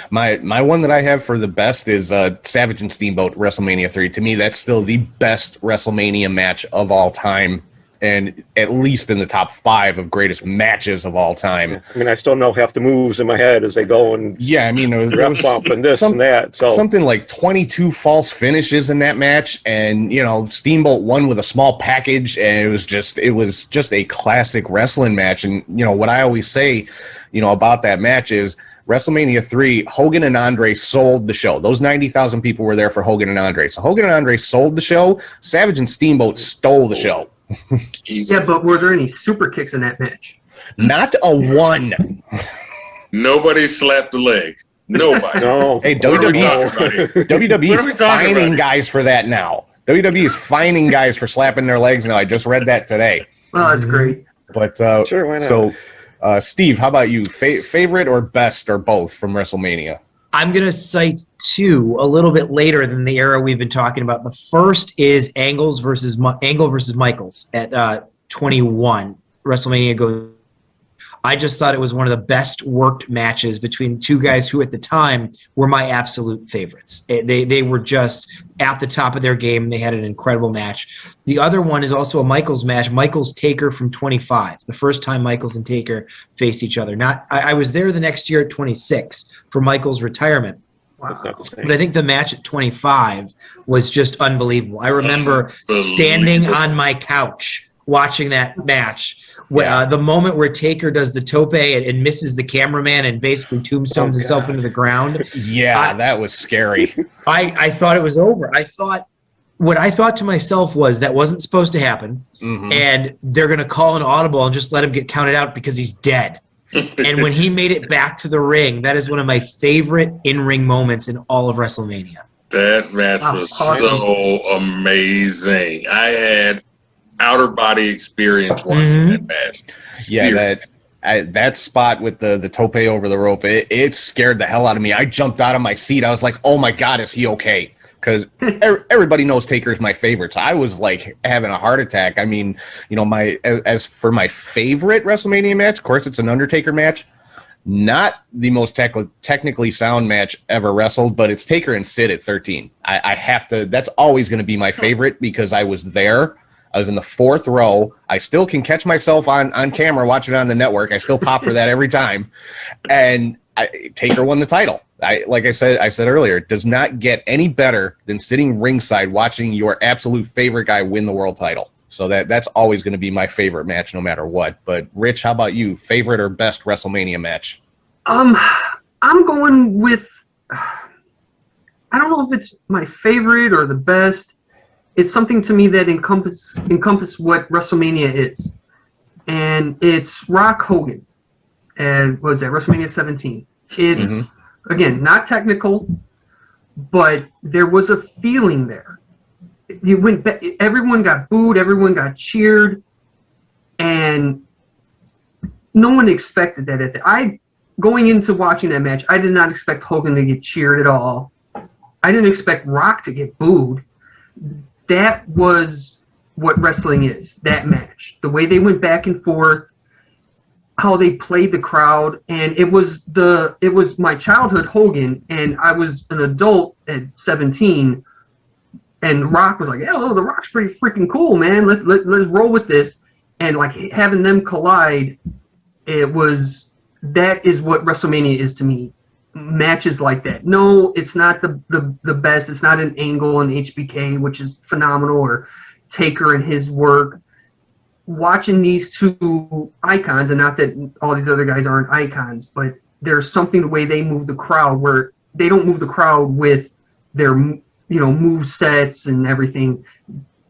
My one that I have for the best is Savage and Steamboat WrestleMania 3. To me, that's still the best WrestleMania match of all time, and at least in the top 5 of greatest matches of all time. I mean, I still know half the moves in my head as they go, and yeah, I mean, there was bump and this and that. So something like 22 false finishes in that match, and Steamboat won with a small package, and it was just a classic wrestling match. And what I always say, about that match is WrestleMania 3, Hogan and Andre sold the show. Those 90,000 people were there for Hogan and Andre. So Hogan and Andre sold the show. Savage and Steamboat stole the show. Yeah, but were there any super kicks in that match? Not a one. Nobody slapped the leg. Nobody. No. Hey, WWE is fining guys for that now. WWE is fining guys for slapping their legs now. I just read that today. Well, that's great. But sure, why not? So, Steve, how about you? Favorite or best or both from WrestleMania? I'm going to cite 2 a little bit later than the era we've been talking about. The first is Angle versus Michaels at 21. WrestleMania goes. I just thought it was one of the best worked matches between 2 guys who at the time were my absolute favorites. They were just at the top of their game. They had an incredible match. The other one is also a Michaels match, Michaels Taker from 25, the first time Michaels and Taker faced each other. I was there the next year at 26 for Michaels' retirement. Wow. But I think the match at 25 was just unbelievable. I remember standing on my couch watching that match. The moment where Taker does the tope and misses the cameraman and basically tombstones himself into the ground. Yeah, that was scary. I thought it was over. What I thought to myself was that wasn't supposed to happen, and they're going to call an audible and just let him get counted out because he's dead. And when he made it back to the ring, that is one of my favorite in-ring moments in all of WrestleMania. That match was so amazing. I had outer body experience watching that match. Yeah, that spot with the tope over the rope, it scared the hell out of me. I jumped out of my seat. I was like, oh my God, is he okay? Because everybody knows Taker is my favorite. So I was like having a heart attack. I mean, as for my favorite WrestleMania match, of course, it's an Undertaker match. Not the most technically sound match ever wrestled, but it's Taker and Sid at 13. I have to, that's always going to be my favorite because I was there. I was in the 4th row. I still can catch myself on camera watching it on the network. I still pop for that every time. And Taker won the title. Like I said earlier, it does not get any better than sitting ringside watching your absolute favorite guy win the world title. So that's always going to be my favorite match no matter what. But Rich, how about you? Favorite or best WrestleMania match? I'm going with, I don't know if it's my favorite or the best. It's something to me that encompass what WrestleMania is. And it's Rock Hogan. And what was that? WrestleMania 17. It's, again, not technical, but there was a feeling there. You went back, everyone got booed, everyone got cheered, and no one expected that. Going into watching that match, I did not expect Hogan to get cheered at all. I didn't expect Rock to get booed. That was what wrestling is, that match. The way they went back and forth, how they played the crowd, and it was my childhood Hogan, and I was an adult at 17, and Rock was like, yeah, the Rock's pretty freaking cool, man. Let's roll with this. And like having them collide, that is what WrestleMania is to me. Matches like that. No, it's not the best. It's not an Angle and HBK, which is phenomenal, or Taker and his work. Watching these 2 icons, and not that all these other guys aren't icons, but there's something the way they move the crowd where they don't move the crowd with their move sets and everything.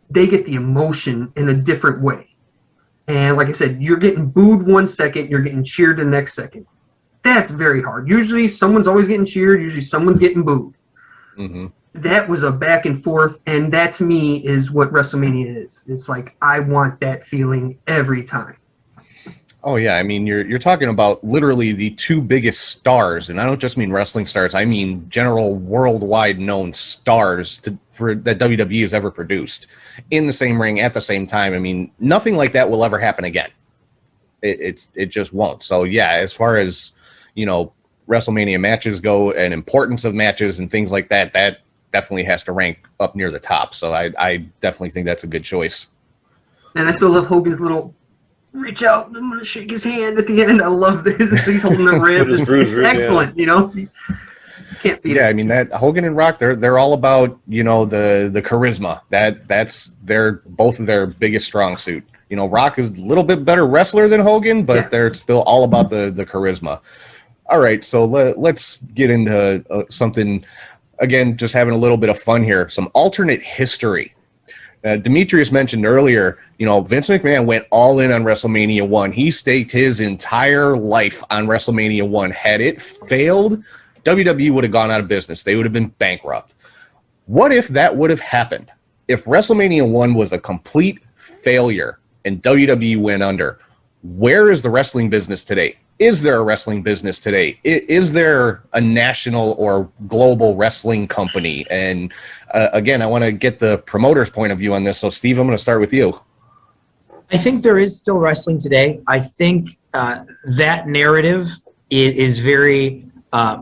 They get the emotion in a different way. And like I said, you're getting booed 1 second, you're getting cheered the next second. That's very hard. Usually someone's always getting cheered. Usually someone's getting booed. That was a back and forth, and that to me is what WrestleMania is. It's like I want that feeling every time. Oh yeah, I mean you're talking about literally the two biggest stars, and I don't just mean wrestling stars. I mean general worldwide known stars that WWE has ever produced in the same ring at the same time. I mean nothing like that will ever happen again. It just won't. So yeah, as far as WrestleMania matches go and importance of matches and things like that, that definitely has to rank up near the top. So I definitely think that's a good choice. And I still love Hogan's little reach out and I'm gonna shake his hand at the end. I love this. He's holding the ribs. It's excellent, Can't beat it. Yeah, I mean that Hogan and Rock, they're all about the charisma. They're both of their biggest strong suit. Rock is a little bit better wrestler than Hogan, but they're still all about the charisma. All right, so let's get into something again. Just having a little bit of fun here. Some alternate history. Demetrius mentioned earlier, Vince McMahon went all in on WrestleMania 1. He staked his entire life on WrestleMania 1. Had it failed, WWE would have gone out of business. They would have been bankrupt. What if that would have happened? If WrestleMania 1 was a complete failure and WWE went under, where is the wrestling business today? Is there a wrestling business today? Is there a national or global wrestling company? And again, I want to get the promoter's point of view on this. So, Steve, I'm going to start with you. I think there is still wrestling today. I think that narrative is very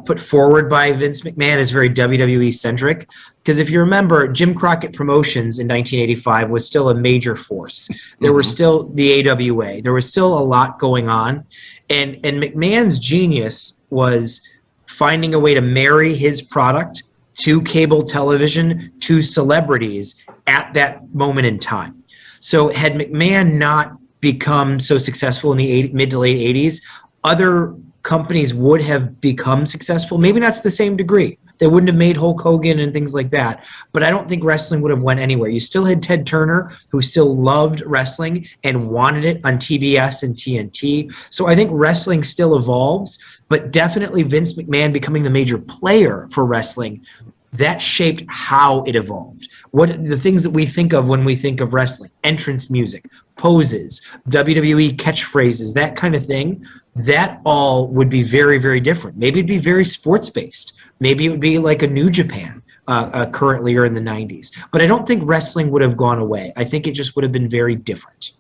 put forward by Vince McMahon is very WWE-centric. Because if you remember, Jim Crockett Promotions in 1985 was still a major force. There were still the AWA. There was still a lot going on. And McMahon's genius was finding a way to marry his product to cable television, to celebrities at that moment in time. So had McMahon not become so successful in the mid to late 80s, other companies would have become successful, maybe not to the same degree. They wouldn't have made Hulk Hogan and things like that. But I don't think wrestling would have went anywhere. You still had Ted Turner, who still loved wrestling and wanted it on TBS and TNT. So I think wrestling still evolves, but definitely Vince McMahon becoming the major player for wrestling, that shaped how it evolved. What the things that we think of when we think of wrestling, entrance music, poses, WWE catchphrases, that kind of thing, that all would be very, very different. Maybe it'd be very sports-based. Maybe it would be like a New Japan currently or in the 90s. But I don't think wrestling would have gone away. I think it just would have been very different.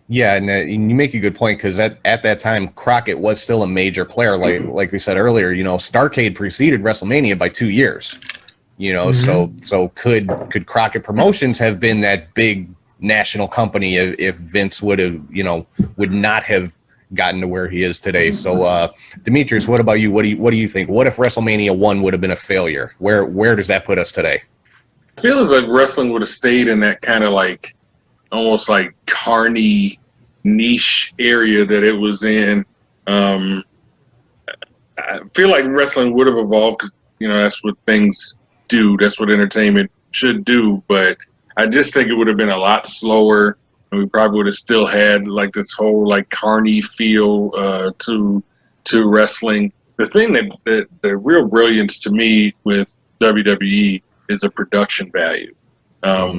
Yeah, and you make a good point because at that time, Crockett was still a major player. Like we said earlier, Starrcade preceded WrestleMania by 2 years. So could Crockett Promotions have been that big national company if Vince would not have gotten to where he is today? So Demetrius, what about you? What do you think? What if WrestleMania 1 would have been a failure? Where does that put us today? I feel as like wrestling would have stayed in that kind of like almost like carny niche area that it was in. I feel like wrestling would have evolved because that's what things do. That's what entertainment should do. But I just think it would have been a lot slower, and we probably would have still had like this whole like carny feel to wrestling. The thing that the real brilliance to me with WWE is the production value.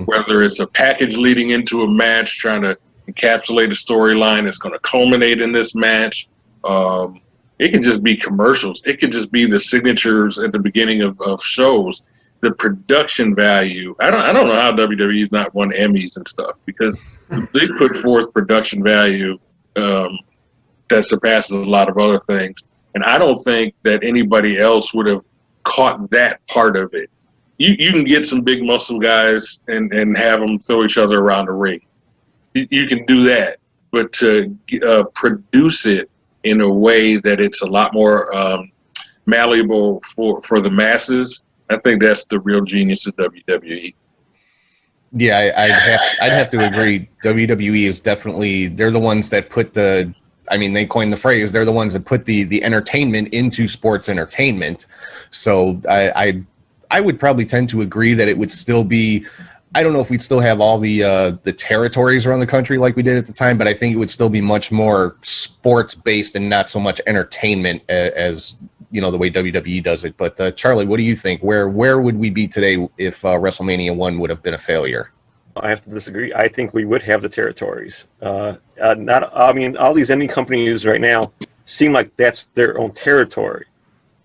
Whether it's a package leading into a match, trying to encapsulate a storyline that's going to culminate in this match. It could just be commercials. It could just be the signatures at the beginning of shows. The production value. I don't know how WWE's not won Emmys and stuff because they put forth production value that surpasses a lot of other things. And I don't think that anybody else would have caught that part of it. You can get some big muscle guys and have them throw each other around the ring. You can do that. But to produce it in a way that it's a lot more malleable for the masses, I think that's the real genius of WWE. Yeah, I'd have to agree. WWE is definitely, they're the ones that put they coined the phrase, they're the ones that put the entertainment into sports entertainment. So I would probably tend to agree that it would still be, I don't know if we'd still have all the territories around the country like we did at the time, but I think it would still be much more sports-based and not so much entertainment as the way WWE does it. But Charlie, what do you think? Where would we be today if WrestleMania 1 would have been a failure? I have to disagree. I think we would have the territories. I mean, all these indie companies right now seem like that's their own territory.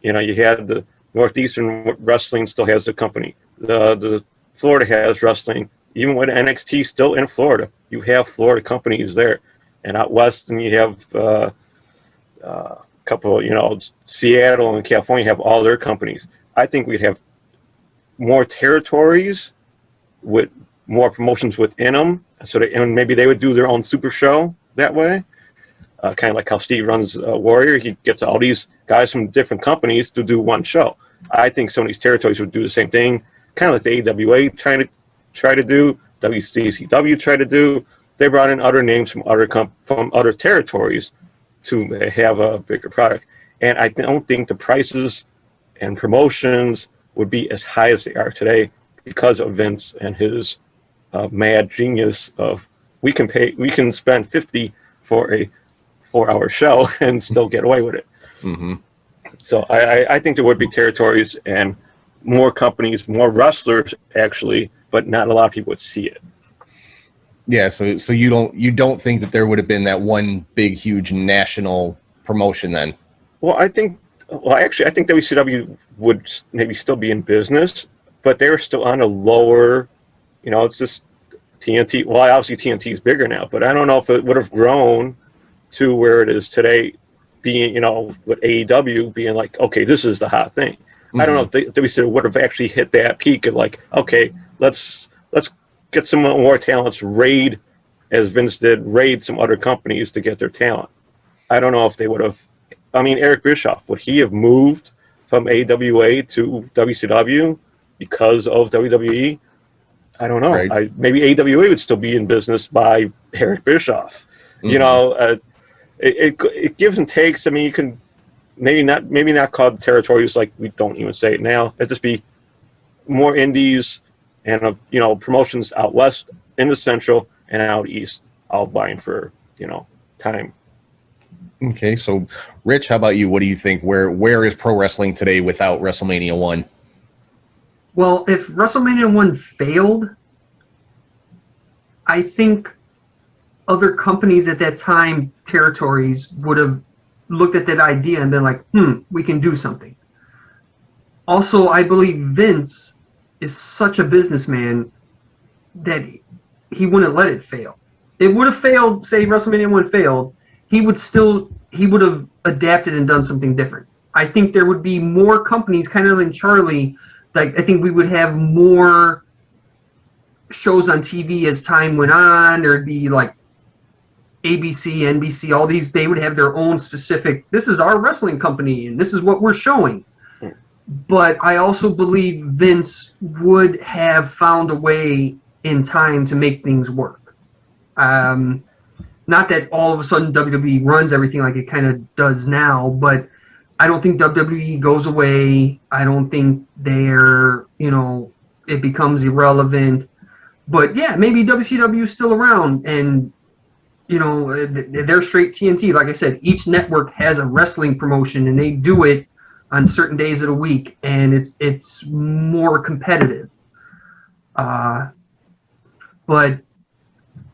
You know, you had the Northeastern Wrestling still has a company. The Florida has wrestling. Even with NXT still in Florida, you have Florida companies there. And out west, and you have a couple, you know, Seattle and California have all their companies. I think we'd have more territories with more promotions within them, so that, and maybe they would do their own super show that way. Kind of like how Steve runs Warrior. He gets all these guys from different companies to do one show. I think some of these territories would do the same thing, kind of like the AWA try to do, WCCW try to do. They brought in other names from other territories to have a bigger product. And I don't think the prices and promotions would be as high as they are today because of Vince and his mad genius of we can spend $50 for a 4-hour show and still get away with it. Mm-hmm. So I think there would be territories and more companies, more wrestlers actually, but not a lot of people would see it. Yeah, so you don't think that there would have been that one big huge national promotion then? Well, I think WCW would maybe still be in business, but they're still on a lower, you know, it's just TNT. Well, obviously TNT is bigger now, but I don't know if it would have grown to where it is today, being, you know, with AEW being like, okay, this is the hot thing. Mm-hmm. I don't know if WCW would have actually hit that peak of like, okay, let's get some more talents, raid, as Vince did, raid some other companies to get their talent. I don't know if they would have. I mean, Eric Bischoff, would he have moved from AWA to WCW because of WWE? I don't know. Right. Maybe AWA would still be in business by Eric Bischoff. Mm-hmm. You know, it gives and takes. I mean, you can maybe not call the territories like we don't even say it now. It'd just be more indies and you know, promotions out west, in the central, and out east, all vying for, you know, time. Okay, so Rich, how about you? What do you think? Where is pro wrestling today without WrestleMania 1? Well, if WrestleMania 1 failed, I think other companies at that time, territories, would have looked at that idea and been like, we can do something. Also, I believe Vince is such a businessman that he wouldn't let it fail. It would have failed, say WrestleMania 1 failed, he would have adapted and done something different. I think there would be more companies, kind of like Charlie, like I think we would have more shows on TV as time went on. There'd be like ABC, NBC, all these, they would have their own specific, this is our wrestling company and this is what we're showing. But I also believe Vince would have found a way in time to make things work. Not that all of a sudden WWE runs everything like it kind of does now, but I don't think WWE goes away. I don't think they're, you know, it becomes irrelevant. But yeah, maybe WCW is still around and, you know, they're straight TNT. Like I said, each network has a wrestling promotion and they do it on certain days of the week, and it's more competitive. But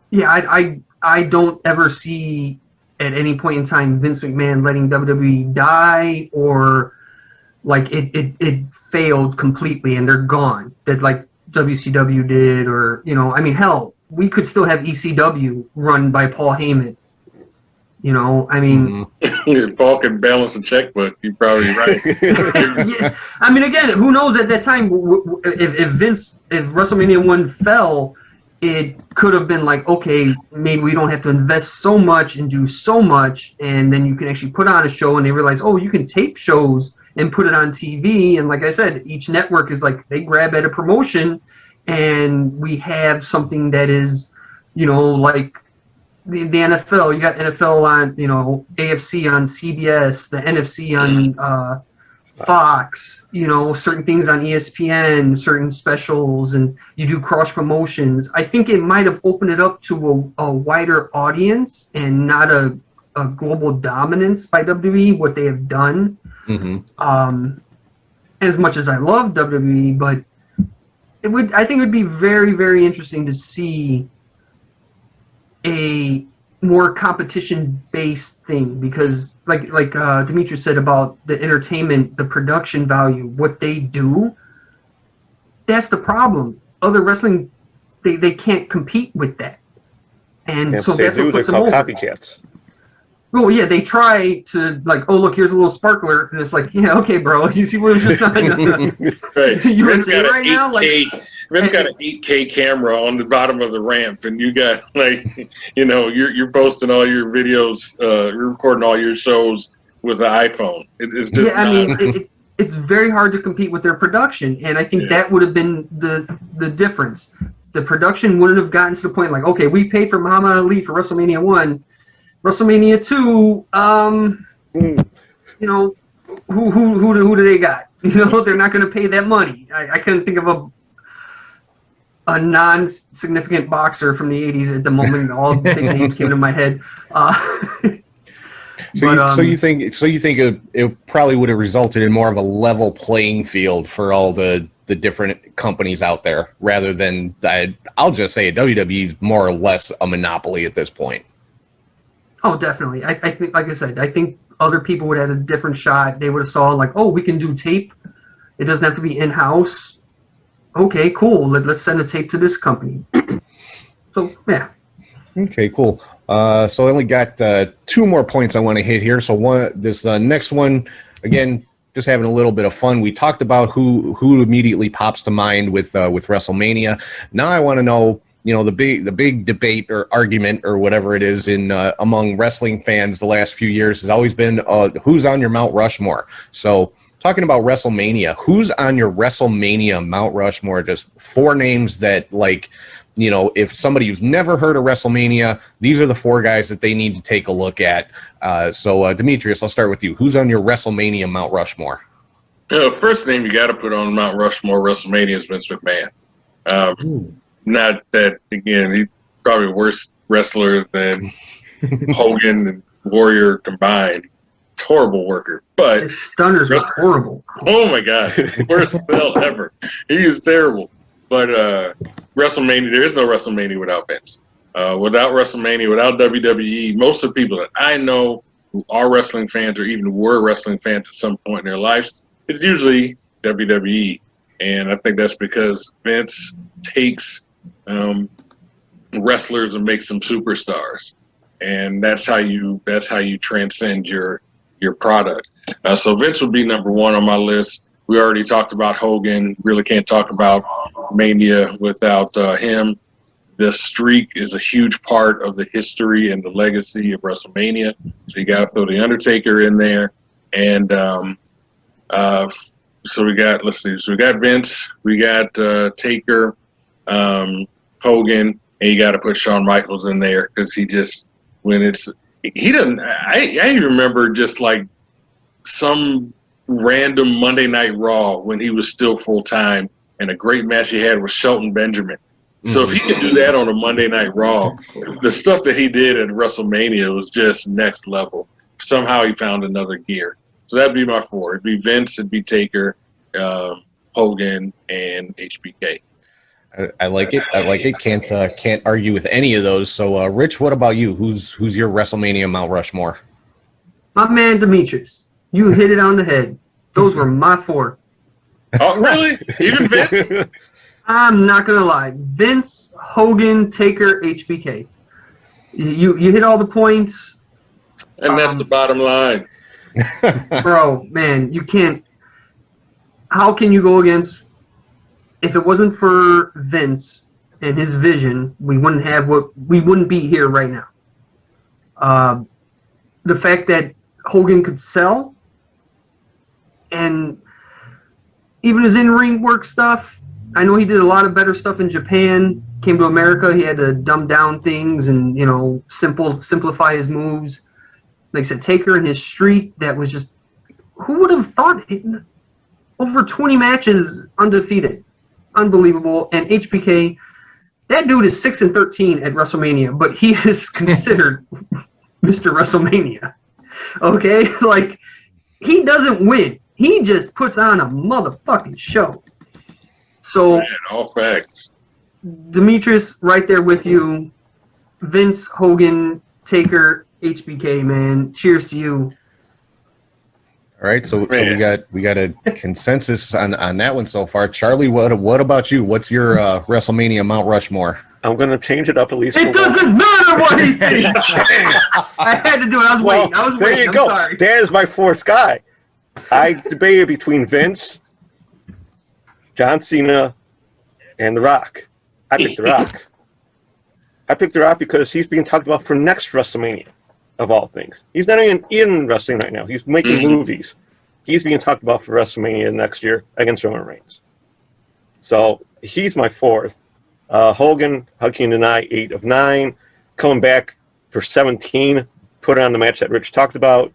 yeah, I don't ever see at any point in time Vince McMahon letting WWE die or like it failed completely and they're gone. That like WCW did, or, you know, I mean, hell, we could still have ECW run by Paul Heyman. You know, I mean, if Paul can balance a checkbook, you're probably right. Yeah, I mean, again, who knows at that time if WrestleMania 1 fell, it could have been like, okay, maybe we don't have to invest so much and do so much, and then you can actually put on a show, and they realize, oh, you can tape shows and put it on TV, and like I said, each network is like, they grab at a promotion, and we have something that is, you know, like, the NFL, you got NFL on, you know, AFC on CBS, the NFC on Fox, you know, certain things on ESPN, certain specials, and you do cross promotions. I think it might have opened it up to a wider audience and not a global dominance by WWE, what they have done. Mm-hmm. As much as I love WWE, but I think it would be very, very interesting to see a more competition-based thing, because like Demetrius said about the entertainment, the production value, what they do, that's the problem. Other wrestling, they can't compete with that. And so that's what puts them over. Copycats. Well, yeah, they try to, like, oh, look, here's a little sparkler. And it's like, yeah, okay, bro. You see what was just on right. Vince got right now? Vince got an 8K camera on the bottom of the ramp, and you got, like, you know, you're posting all your videos, you're recording all your shows with an iPhone. It's just it's very hard to compete with their production, and I think that would have been the difference. The production wouldn't have gotten to the point like, okay, we paid for Muhammad Ali for WrestleMania 1. WrestleMania 2, you know, who do they got? You know, they're not going to pay that money. I couldn't think of a non-significant boxer from the 80s at the moment. All the big names came to my head. So you think it probably would have resulted in more of a level playing field for all the different companies out there, rather than, I'll just say WWE is more or less a monopoly at this point. Oh, definitely. I think, like I said, I think other people would have had a different shot. They would have saw, like, oh, we can do tape. It doesn't have to be in-house. Okay, cool. Let's send a tape to this company. So, yeah. Okay, cool. So I only got 2 more points I want to hit here. So this next one, again, just having a little bit of fun. We talked about who immediately pops to mind with WrestleMania. Now I want to know, you know, the big debate or argument or whatever it is in among wrestling fans the last few years has always been who's on your Mount Rushmore. So talking about WrestleMania, who's on your WrestleMania Mount Rushmore? Just 4 names that, like, you know, if somebody who's never heard of WrestleMania, these are the 4 guys that they need to take a look at. So Demetrius, I'll start with you. Who's on your WrestleMania Mount Rushmore? First name you got to put on Mount Rushmore WrestleMania is Vince McMahon. Not that, again, he's probably a worse wrestler than Hogan and Warrior combined. Horrible worker. But his stunners are horrible. Oh, my God. Worst spell ever. He is terrible. But WrestleMania, there is no WrestleMania without Vince. Without WrestleMania, without WWE, most of the people that I know who are wrestling fans or even were wrestling fans at some point in their lives, it's usually WWE. And I think that's because Vince takes wrestlers and makes them superstars, and that's how you transcend your product. So Vince would be number 1 on my list. We already talked about Hogan. Really can't talk about Mania without him. The streak is a huge part of the history and the legacy of WrestleMania. So you got to throw the Undertaker in there, and so we got, let's see. So we got Vince, we got Taker, Hogan, and you got to put Shawn Michaels in there because he just, when it's, he doesn't, I remember just like some random Monday Night Raw when he was still full-time, and a great match he had with Shelton Benjamin. So if he could do that on a Monday Night Raw, the stuff that he did at WrestleMania was just next level. Somehow he found another gear. So that'd be my 4. It'd be Vince, it'd be Taker, Hogan, and HBK. I like it. I like it. Can't argue with any of those. So, Rich, what about you? Who's your WrestleMania Mount Rushmore? My man Demetrius. You hit it on the head. Those were my 4. Oh, really? Even Vince? I'm not gonna lie. Vince, Hogan, Taker, HBK. You hit all the points. And that's the bottom line. Bro, man, you can't. How can you go against? If it wasn't for Vince and his vision, we wouldn't be here right now. The fact that Hogan could sell, and even his in-ring work stuff, I know he did a lot of better stuff in Japan. Came to America, he had to dumb down things and, you know, simplify his moves. Like I said, Taker and his streak, that was just, who would have thought it? Over 20 matches undefeated. Unbelievable. And HBK, that dude is 6-13 at WrestleMania, but he is considered Mr. WrestleMania. Okay? Like, he doesn't win. He just puts on a motherfucking show. So, Man, all facts. Demetrius, right there with you. Vince, Hogan, Taker, HBK, man. Cheers to you. All right, so Man. we got a consensus on that one so far. Charlie, what about you? What's your WrestleMania Mount Rushmore? I'm going to change it up at least. It doesn't matter what he thinks. I had to do it. I was waiting. There you go. Sorry. That is my fourth guy. I debated between Vince, John Cena, and The Rock. I picked The Rock. I picked The Rock because he's being talked about for next WrestleMania, of all things. He's not even in wrestling right now. He's making movies. He's being talked about for WrestleMania next year against Roman Reigns. So he's my fourth. Hogan, how can you deny 8 of 9? Coming back for 17, put on the match that Rich talked about.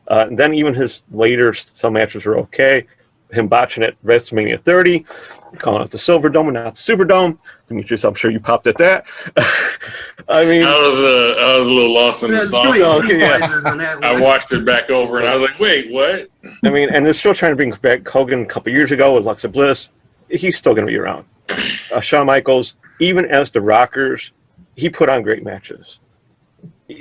And then even his later, some matches were okay. Him botching at WrestleMania 30, calling it the Silverdome and not the Superdome. Demetrius, I'm sure you popped at that. I mean, I was a little lost in the sauce. Yeah. I watched it back over and I was like, wait, what? I mean, and they're still trying to bring back Hogan a couple years ago with Alexa Bliss. He's still going to be around. Shawn Michaels, even as the Rockers, he put on great matches.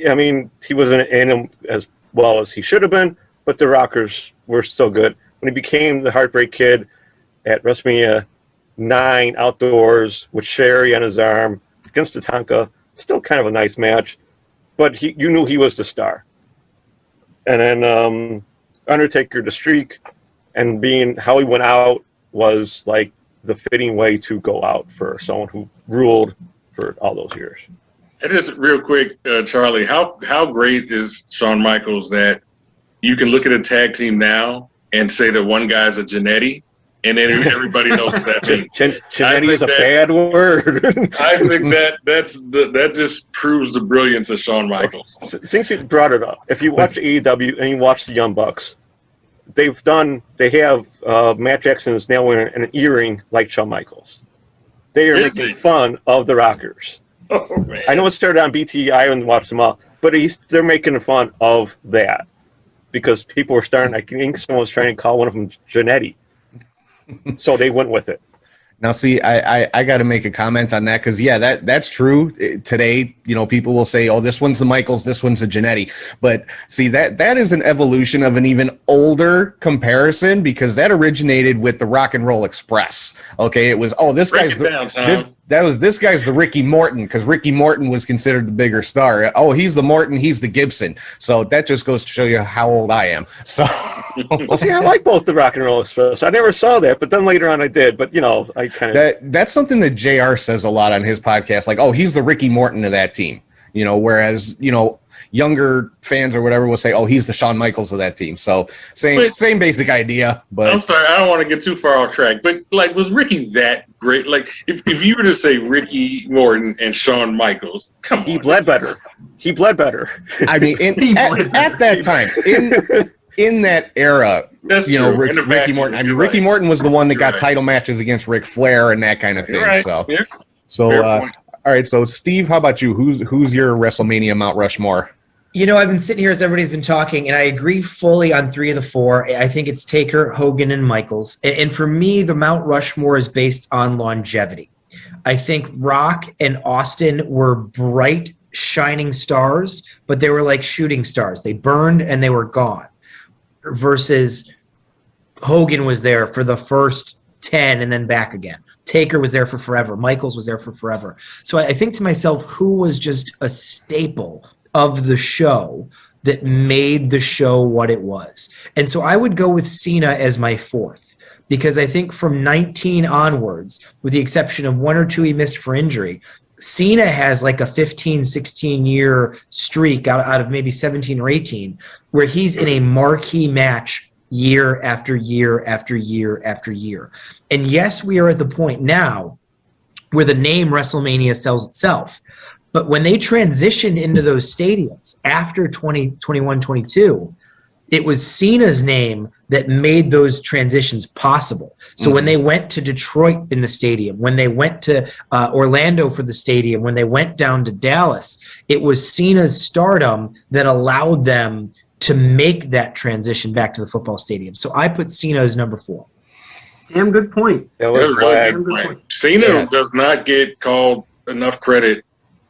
I mean, he wasn't in them as well as he should have been, but the Rockers were still good. When he became the Heartbreak Kid at WrestleMania 9 outdoors with Sherry on his arm against Tatanka, still kind of a nice match, but you knew he was the star. And then Undertaker, the streak, and being how he went out was like the fitting way to go out for someone who ruled for all those years. And just real quick, Charlie, how great is Shawn Michaels that you can look at a tag team now and say that one guy's a Jannetty, and then everybody knows what that means. Jannetty is a bad word. I think that just proves the brilliance of Shawn Michaels. Since you brought it up, if you watch AEW and you watch the Young Bucks, they have Matt Jackson is now wearing an earring like Shawn Michaels. They are making fun of the Rockers. Oh, man. I know it started on BT. I haven't watched them all, but they're making fun of that because people were starting. I think someone was trying to call one of them Jannetty, so they went with it. Now, see, I got to make a comment on that because, yeah, that's true. Today, people will say, oh, this one's the Michaels, this one's the Jannetty. But, see, that is an evolution of an even older comparison because that originated with the Rock and Roll Express. Okay, it was, this guy's this guy's the Ricky Morton because Ricky Morton was considered the bigger star. Oh, he's the Morton, he's the Gibson. So that just goes to show you how old I am. So, well, see, I like both the Rock and Roll Express. I never saw that, but then later on I did. But I kind of that's something that JR says a lot on his podcast. Like, oh, he's the Ricky Morton of that team. Whereas younger fans or whatever will say, oh, he's the Shawn Michaels of that team. So same basic idea. But I'm sorry, I don't want to get too far off track. But was Ricky that great? Like, if you were to say Ricky Morton and Shawn Michaels, come on, he bled better. He bled better. I mean, at that time, in that era, Ricky Morton. I mean, Ricky Morton was the one that got title matches against Ric Flair and that kind of thing. Right. So all right. So, Steve, how about you? Who's your WrestleMania Mount Rushmore? I've been sitting here as everybody's been talking, and I agree fully on 3 of the 4. I think it's Taker, Hogan, and Michaels. And for me, the Mount Rushmore is based on longevity. I think Rock and Austin were bright, shining stars, but they were like shooting stars. They burned and they were gone. Versus Hogan was there for the first 10 and then back again. Taker was there for forever. Michaels was there for forever. So I think to myself, who was just a staple of the show that made the show what it was? And so I would go with Cena as my 4th because I think from 19 onwards, with the exception of 1 or 2 he missed for injury, Cena has like a 15, 16-year streak out of maybe 17 or 18 where he's in a marquee match year after year after year after year. And yes, we are at the point now where the name WrestleMania sells itself. But when they transitioned into those stadiums after 2021, 22, it was Cena's name that made those transitions possible. So when they went to Detroit in the stadium, when they went to Orlando for the stadium, when they went down to Dallas, it was Cena's stardom that allowed them to make that transition back to the football stadium. So I put Cena as number 4. Damn good point. That That's was a really Lange. good Good point. point. Cena Yeah. does not get called enough credit.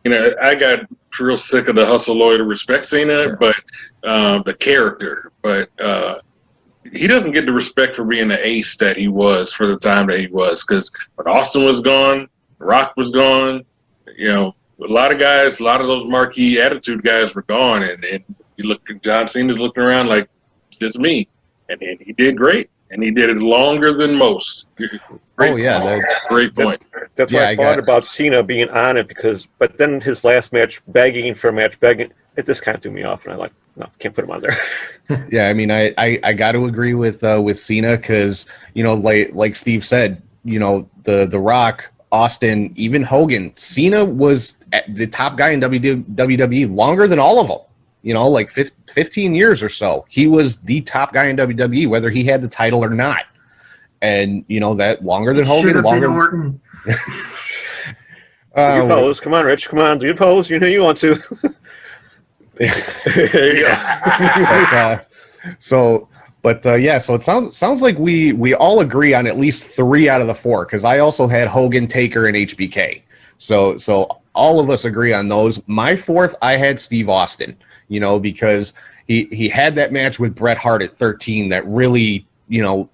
You know, I got real sick of the hustle, loyalty, respect Cena, Sure. but the character. But he doesn't get the respect for being the ace that he was for the time that he was. Because when Austin was gone, Rock was gone, you know, a lot of guys, a lot of those marquee attitude guys were gone. And you look at John Cena's looking around like, it's just me. And he did great. And he did it longer than most. Great great point. That's Yeah, what I I thought got- about Cena being on it but then his last match, begging for a match, it just kind of threw me off, and I like, no, can't put him on there. Yeah, I mean, I got to agree with Cena because, you know, like Steve said, you know, the Rock, Austin, even Hogan, Cena was the top guy in WWE longer than all of them. You know, like 15 years or so. He was the top guy in WWE, whether he had the title or not. And, you know, that longer than Should Hogan, have been longer. Orton. Do your pose. Come on, Rich. Come on, do your pose. You know you want to. There you go. So it sounds like we all agree on at least 3 out of the 4 because I also had Hogan, Taker, and HBK. So all of us agree on those. My 4th, I had Steve Austin. You know, because he had that match with Bret Hart at 13 that really, you know,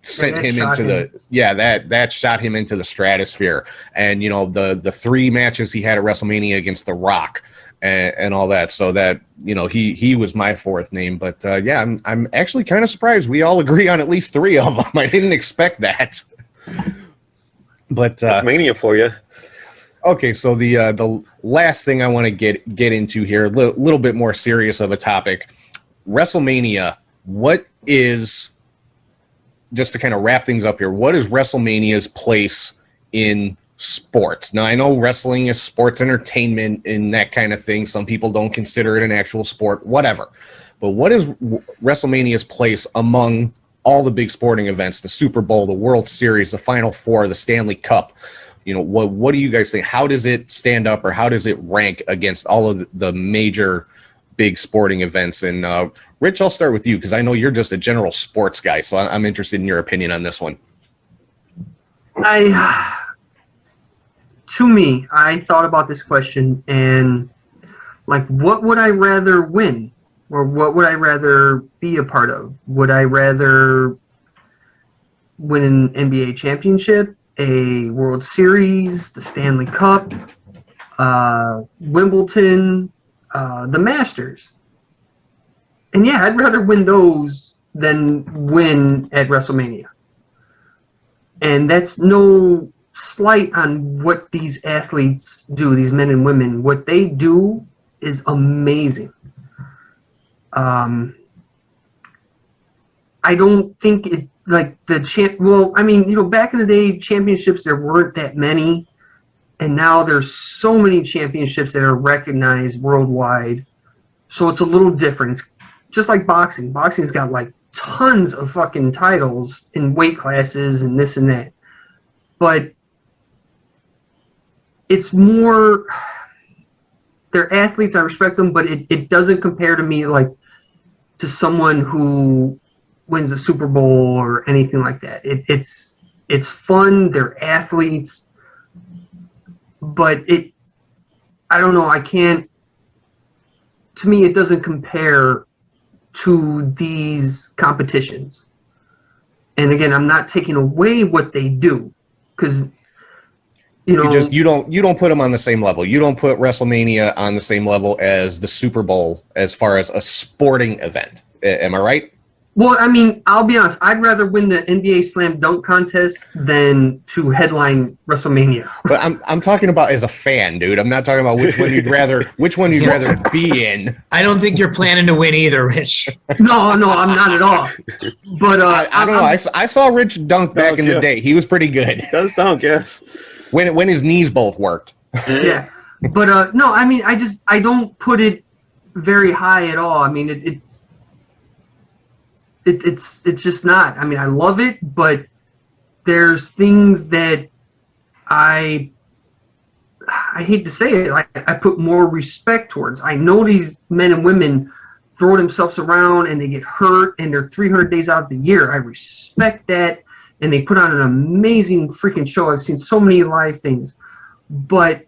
sent him into that shot him into the stratosphere. And, you know, the 3 matches he had at WrestleMania against The Rock and all that. So that, you know, he was my 4th name. But yeah, I'm actually kind of surprised we all agree on at least 3 of them. I didn't expect that. But That's Mania for you. okay, so the last thing I want to get into here, a little bit more serious of a topic, WrestleMania. What is, just to kind of wrap things up here, what is WrestleMania's place in sports? Now, I know wrestling is sports entertainment and that kind of thing. Some people don't consider it an actual sport, whatever. But what is WrestleMania's place among all the big sporting events, the Super Bowl, the World Series, the Final Four, the Stanley Cup? You know, what do you guys think? How does it stand up or how does it rank against all of the major big sporting events? And Rich, I'll start with you because I know you're just a general sports guy, so I'm interested in your opinion on this one. To me, I thought about this question and, like, what would I rather win? Or what would I rather be a part of? Would I rather win an NBA championship, a World Series, the Stanley Cup, Wimbledon, the Masters? And yeah, I'd rather win those than win at WrestleMania. And that's no slight on what these athletes do, these men and women. What they do is amazing. I don't think it, like, well, I mean, you know, back in the day, championships, there weren't that many. And now there's so many championships that are recognized worldwide. So it's a little different. It's just like boxing. Boxing's got, like, tons of fucking titles in weight classes and this and that. But it's more, they're athletes, I respect them, but it doesn't compare to me, like, to someone who wins a Super Bowl or anything like that. It's fun, they're athletes, but I don't know, to me it doesn't compare to these competitions. And again, I'm not taking away what they do, because you don't put them on the same level. You don't put WrestleMania on the same level as the Super Bowl as far as a sporting event. Am I right? Well, I mean, I'll be honest. I'd rather win the NBA Slam Dunk contest than to headline WrestleMania. But I'm talking about as a fan, dude. I'm not talking about which one you'd rather be in. I don't think you're planning to win either, Rich. No, I'm not at all. But I don't know. I saw Rich dunk back in the day. He was pretty good. He does dunk, yes. When his knees both worked. Yeah, but no, I mean, I don't put it very high at all. I mean, it's just not. I mean, I love it, but there's things that I hate to say it, I put more respect towards. I know these men and women throw themselves around and they get hurt and they're 300 days out of the year. I respect that, and they put on an amazing freaking show. I've seen so many live things, but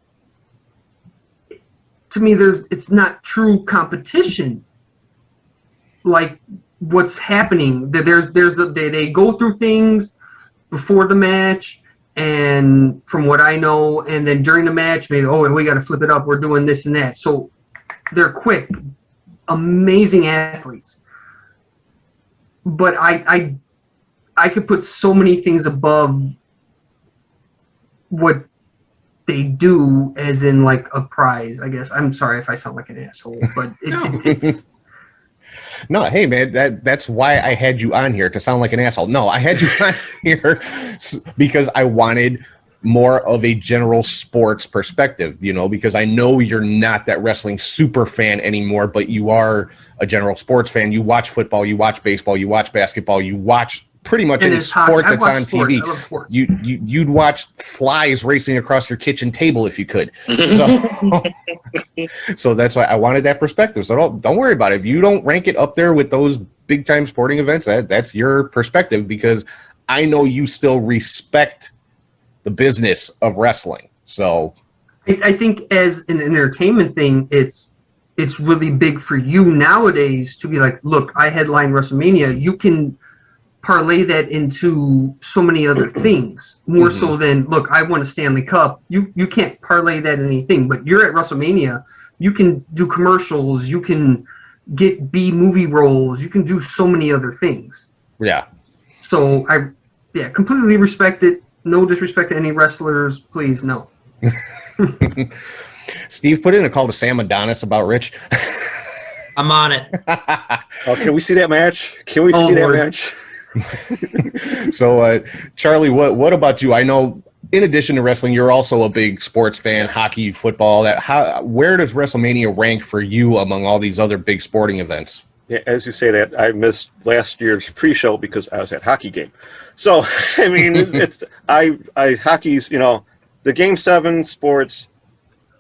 to me, it's not true competition. Like what's happening, they go through things before the match, and from what I know, and then during the match, maybe we got to flip it up. We're doing this and that. So they're quick, amazing athletes. But I could put so many things above what they do, as in like a prize, I guess. I'm sorry if I sound like an asshole, but it's... No, hey man, that's why I had you on here, to sound like an asshole. No, I had you on here because I wanted more of a general sports perspective, because I know you're not that wrestling super fan anymore, but you are a general sports fan. You watch football, you watch baseball, you watch basketball, you watch pretty much any sport that's on TV. You'd watch flies racing across your kitchen table if you could. So that's why I wanted that perspective. So don't worry about it. If you don't rank it up there with those big time sporting events, that's your perspective, because I know you still respect the business of wrestling. So I think as an entertainment thing, it's really big for you nowadays to be like, look, I headline WrestleMania. You can parlay that into so many other things, more so than, look, I won a Stanley Cup. You can't parlay that in anything, but you're at WrestleMania. You can do commercials. You can get B movie roles. You can do so many other things. Yeah. So I completely respect it. No disrespect to any wrestlers, please, no. Steve, put in a call to Sam Adonis about Rich. I'm on it. Oh, can we see that match? That match? So, Charlie, what about you? I know, in addition to wrestling, you're also a big sports fan, hockey, football. Where does WrestleMania rank for you among all these other big sporting events? Yeah, as you say that, I missed last year's pre-show because I was at hockey game. So, I mean, hockey's, the Game 7 sports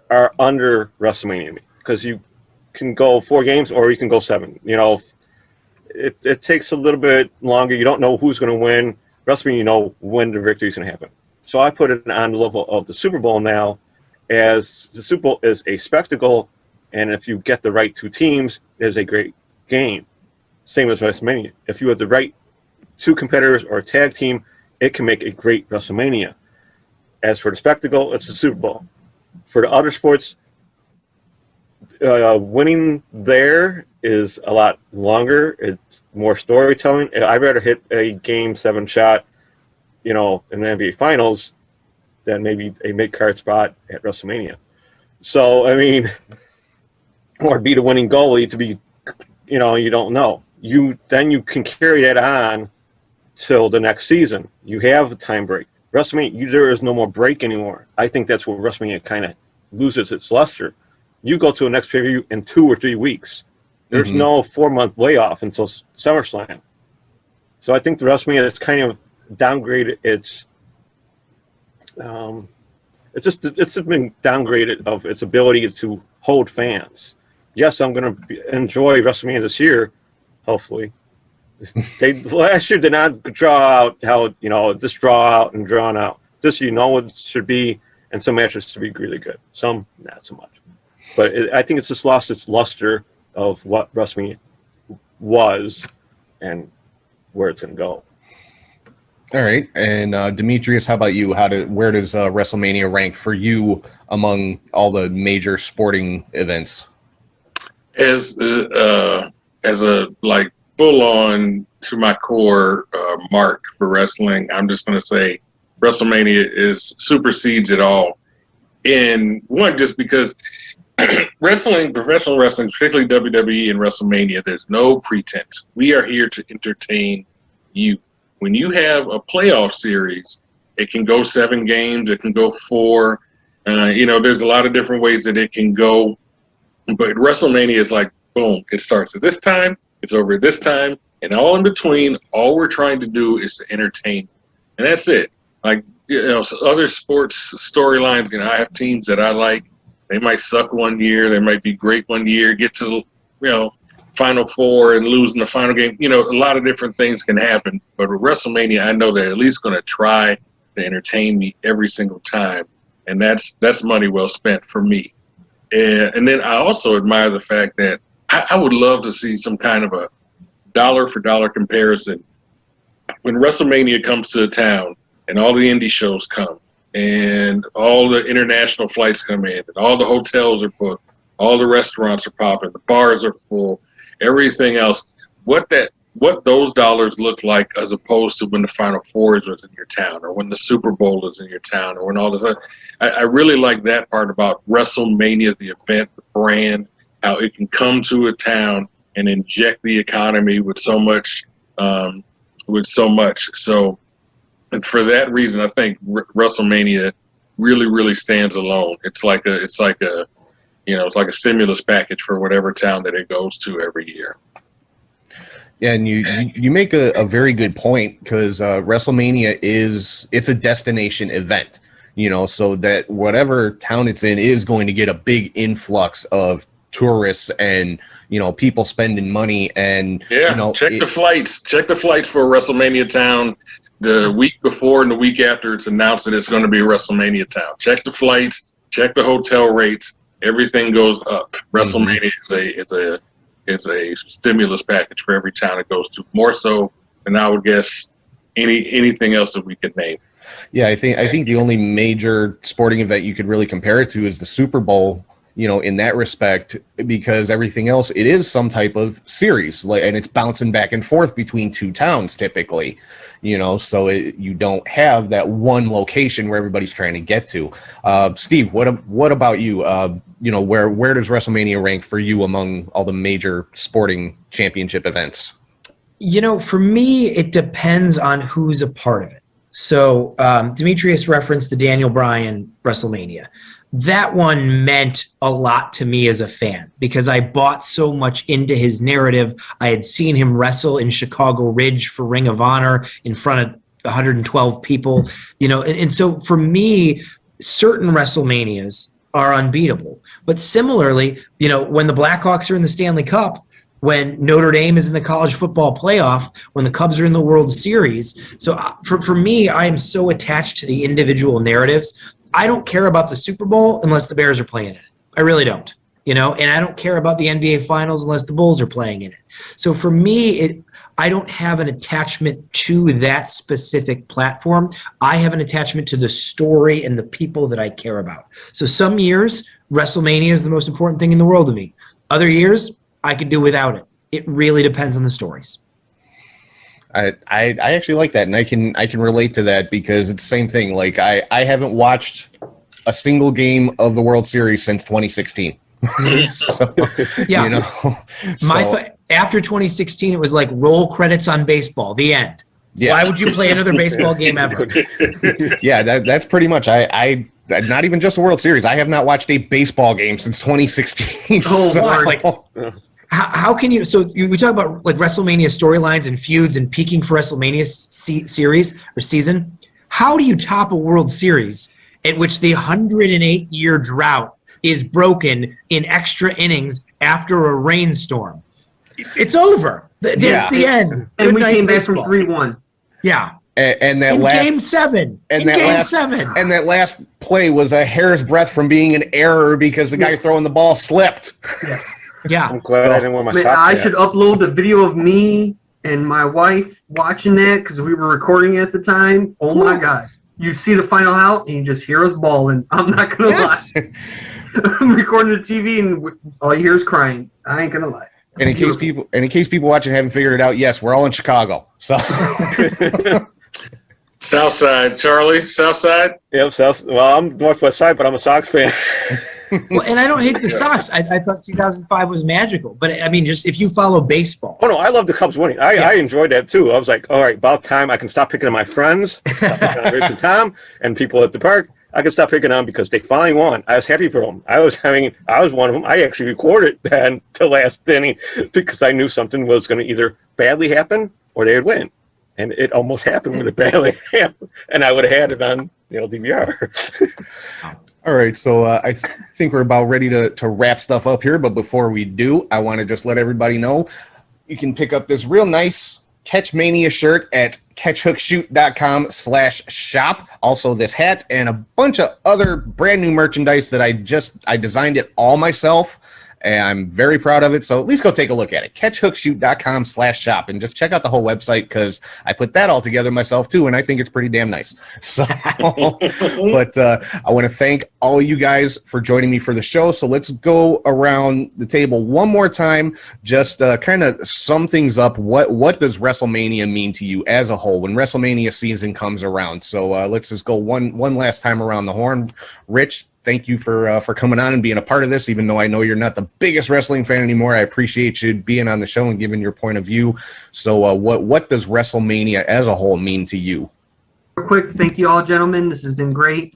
are under WrestleMania because you can go 4 games or you can go 7. It takes a little bit longer. You don't know who's going to win. WrestleMania, you know when the victory is going to happen. So I put it on the level of the Super Bowl now, as the Super Bowl is a spectacle, and if you get the right 2 teams, it is a great game. Same as WrestleMania. If you have the right 2 competitors or a tag team, it can make a great WrestleMania. As for the spectacle, it's the Super Bowl. For the other sports, winning there is a lot longer. It's more storytelling. I'd rather hit a Game 7 shot, in the NBA Finals than maybe a mid-card spot at WrestleMania. So, I mean, or beat a winning goalie to be, you don't know. Then you can carry that on till the next season. You have a time break. WrestleMania, there is no more break anymore. I think that's where WrestleMania kind of loses its luster. You go to a next pay-per-view in 2 or 3 weeks. There's no 4-month layoff until SummerSlam. So I think the WrestleMania has kind of downgraded its. It's been downgraded of its ability to hold fans. Yes, I'm going to enjoy WrestleMania this year, hopefully. They last year did not draw out how just draw out and drawn out. This year, what it should be, and some matches should be really good. Some not so much. But I think it's just lost its luster of what WrestleMania was and where it's going to go. All right, and Demetrius, how about you? Where does WrestleMania rank for you among all the major sporting events? As a full on to my core mark for wrestling, I'm just going to say WrestleMania supersedes it all. And one, just because wrestling, professional wrestling, particularly WWE and WrestleMania, there's no pretense. We are here to entertain you. When you have a playoff series, it can go 7 games, it can go 4. There's a lot of different ways that it can go. But WrestleMania is like, boom, it starts at this time, it's over at this time, and all in between, all we're trying to do is to entertain. And that's it. Like, other sports storylines, I have teams that I like. They might suck one year, they might be great one year, get to, Final Four and losing the final game. You know, a lot of different things can happen. But with WrestleMania, I know they're at least going to try to entertain me every single time. And that's money well spent for me. And then I also admire the fact that I would love to see some kind of a dollar-for-dollar comparison. When WrestleMania comes to a town and all the indie shows come and all the international flights come in and all the hotels are booked, all the restaurants are popping, the bars are full, everything else, what those dollars look like as opposed to when the Final Four was in your town or when the Super Bowl is in your town or when all this. I really like that part about WrestleMania, the event, the brand, how it can come to a town and inject the economy with so much. So, and for that reason, I think WrestleMania really, really stands alone. It's like a stimulus package for whatever town that it goes to every year. Yeah, and you make a very good point because WrestleMania it's a destination event, you know, so that whatever town it's in is going to get a big influx of tourists and, you know, people spending money and, you know, check the flights for a WrestleMania town the week before and the week after it's announced that it's going to be a WrestleMania town. Check the flights, check the hotel rates, everything goes up. WrestleMania is a stimulus package for every town it goes to, more so than I would guess anything else that we could name. Yeah, I think the only major sporting event you could really compare it to is the Super Bowl, you know, in that respect, because everything else, it is some type of series, and it's bouncing back and forth between two towns typically, you know, so you don't have that one location where everybody's trying to get to. Steve, what about you? You know, where does WrestleMania rank for you among all the major sporting championship events? You know, for me, it depends on who's a part of it. So Demetrius referenced the Daniel Bryan WrestleMania. That one meant a lot to me as a fan because I bought so much into his narrative. I had seen him wrestle in Chicago Ridge for Ring of Honor in front of 112 people, you know, and so for me, certain WrestleManias are unbeatable. But similarly, you know, when the Blackhawks are in the Stanley Cup, when Notre Dame is in the college football playoff, when the Cubs are in the World Series. So for me, I am so attached to the individual narratives. I don't care about the Super Bowl unless the Bears are playing in it. I really don't, you know, and I don't care about the NBA Finals unless the Bulls are playing in it. So for me, I don't have an attachment to that specific platform. I have an attachment to the story and the people that I care about. So some years, WrestleMania is the most important thing in the world to me. Other years, I could do without it. It really depends on the stories. I actually like that, and I can relate to that because it's the same thing. Like I haven't watched a single game of the World Series since 2016. So, yeah, you know, after 2016, it was like roll credits on baseball. The end. Yeah. Why would you play another baseball game ever? Yeah, that's pretty much. I not even just the World Series. I have not watched a baseball game since 2016. Oh, so, like, how can you? So we talk about like WrestleMania storylines and feuds and peaking for WrestleMania series or season. How do you top a World Series at which the 108-year drought is broken in extra innings after a rainstorm? It's over. That's the end. And we came back from 3-1. Yeah. And that Game 7. And that last play was a hair's breadth from being an error because the guy throwing the ball slipped. Yeah. I'm glad I didn't wear my socks. I should upload the video of me and my wife watching that because we were recording at the time. Oh my God. You see the final out and you just hear us bawling. I'm not going to lie. I'm recording the TV and all you hear is crying. I ain't going to lie. And in case people watching haven't figured it out, yes, we're all in Chicago. So South Side, Charlie, South Side? Yep, South. Well, I'm Northwest Side, but I'm a Sox fan. Well, and I don't hate the Sox. I thought 2005 was magical. But, I mean, just if you follow baseball. Oh, no, I love the Cubs winning. I enjoyed that, too. I was like, all right, about time I can stop picking on my friends, stop picking on Rich and Tom, and people at the park. I can stop picking on them because they finally won. I was happy for them. I was one of them. I actually recorded that the last inning because I knew something was going to either badly happen or they would win. And it almost happened when it badly happened. And I would have had it on, DVR. All right, so I think we're about ready to wrap stuff up here. But before we do, I want to just let everybody know you can pick up this real nice Catchmania shirt at catchhookshoot.com/shop. Also this hat and a bunch of other brand new merchandise that I designed it all myself. And I'm very proud of it. So at least go take a look at it. Catchhookshoot.com/shop and just check out the whole website because I put that all together myself too. And I think it's pretty damn nice. So, but I want to thank all of you guys for joining me for the show. So let's go around the table one more time. Just kind of sum things up. What does WrestleMania mean to you as a whole when WrestleMania season comes around? So let's just go one last time around the horn. Rich, thank you for coming on and being a part of this, even though I know you're not the biggest wrestling fan anymore. I appreciate you being on the show and giving your point of view. So what does WrestleMania as a whole mean to you? Real quick, thank you all, gentlemen. This has been great.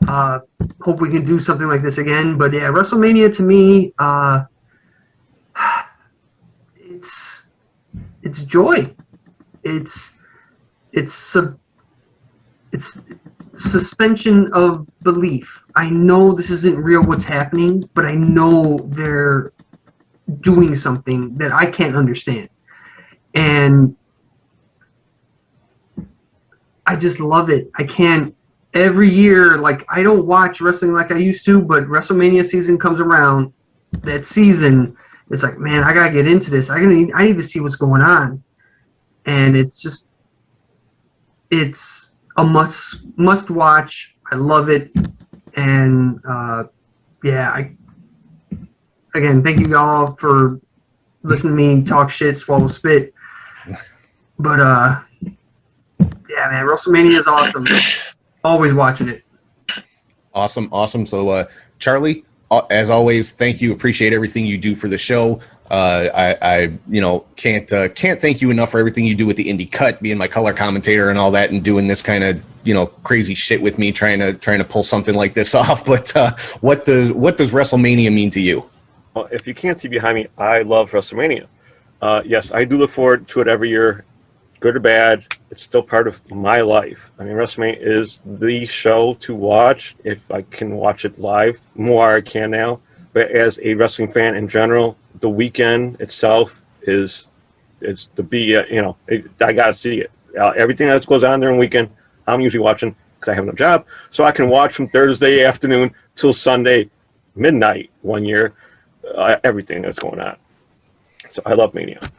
Hope we can do something like this again. But yeah, WrestleMania to me, it's joy. It's suspension of belief. I know this isn't real what's happening, but I know they're doing something that I can't understand. And I just love it. I can't, every year, like, I don't watch wrestling like I used to, but WrestleMania season comes around, that season, it's like, man, I gotta get into this. I need to see what's going on. And it's just, it's a must watch. I love it. And again, thank you all for listening to me talk shit, swallow spit. But yeah, man, WrestleMania is awesome. Always watching it. Awesome. So Charlie, as always, thank you. Appreciate everything you do for the show. I can't thank you enough for everything you do with the Indie Cut, being my color commentator and all that, and doing this kind of crazy shit with me, trying to pull something like this off. But what does WrestleMania mean to you? Well, if you can't see behind me, I love WrestleMania. Yes, I do look forward to it every year, good or bad. It's still part of my life. I mean, WrestleMania is the show to watch if I can watch it live. More I can now. But as a wrestling fan in general, the weekend itself is to be, I got to see it. Everything that goes on during the weekend, I'm usually watching because I have no job. So I can watch from Thursday afternoon till Sunday midnight one year, everything that's going on. So I love Mania.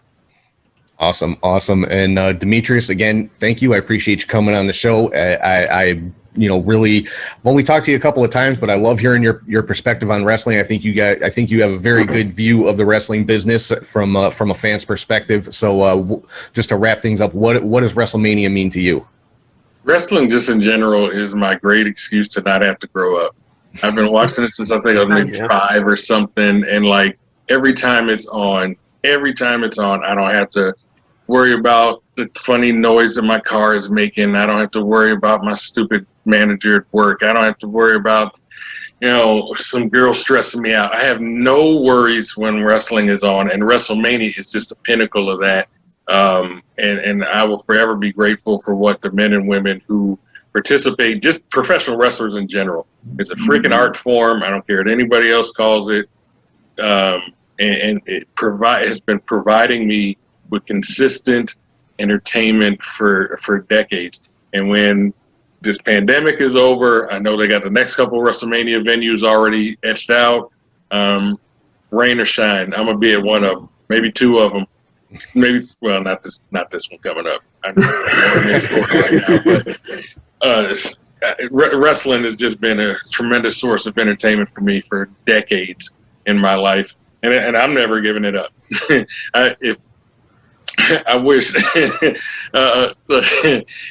Awesome. And Demetrius, again, thank you. I appreciate you coming on the show. I really, I've only talked to you a couple of times, but I love hearing your perspective on wrestling. I think you have a very good view of the wrestling business from a fan's perspective. So just to wrap things up, what does WrestleMania mean to you? Wrestling just in general is my great excuse to not have to grow up. I've been watching it since I think I was maybe 5 or something. And like every time it's on, I don't have to worry about the funny noise that my car is making. I don't have to worry about my stupid manager at work. I don't have to worry about, some girl stressing me out. I have no worries when wrestling is on, and WrestleMania is just the pinnacle of that. And I will forever be grateful for what the men and women who participate, just professional wrestlers in general. It's a freaking art form. I don't care what anybody else calls it. And it has been providing me with consistent entertainment for decades. And when this pandemic is over, I know they got the next couple of WrestleMania venues already etched out. Rain or shine, I'm gonna be at one of them, maybe 2 of them. Maybe, well, not this one coming up. I'm right now, but wrestling has just been a tremendous source of entertainment for me for decades in my life, and I'm never giving it up. I wish. So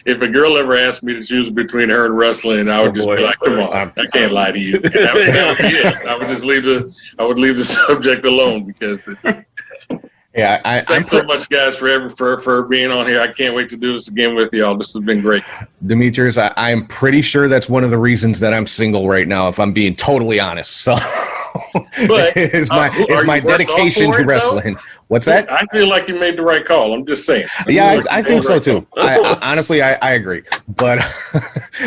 if a girl ever asked me to choose between her and wrestling, I would be like, "Come on, I can't lie to you." And that would be it. I would just leave the subject alone because. Yeah, thanks so much, guys, for being on here. I can't wait to do this again with y'all. This has been great. Demetrius, I'm pretty sure that's one of the reasons that I'm single right now, if I'm being totally honest. So But is my are you worse dedication off to for it, wrestling. What's that? I feel like you made the right call. I'm just saying. Yeah, I think so too. Honestly, I agree. But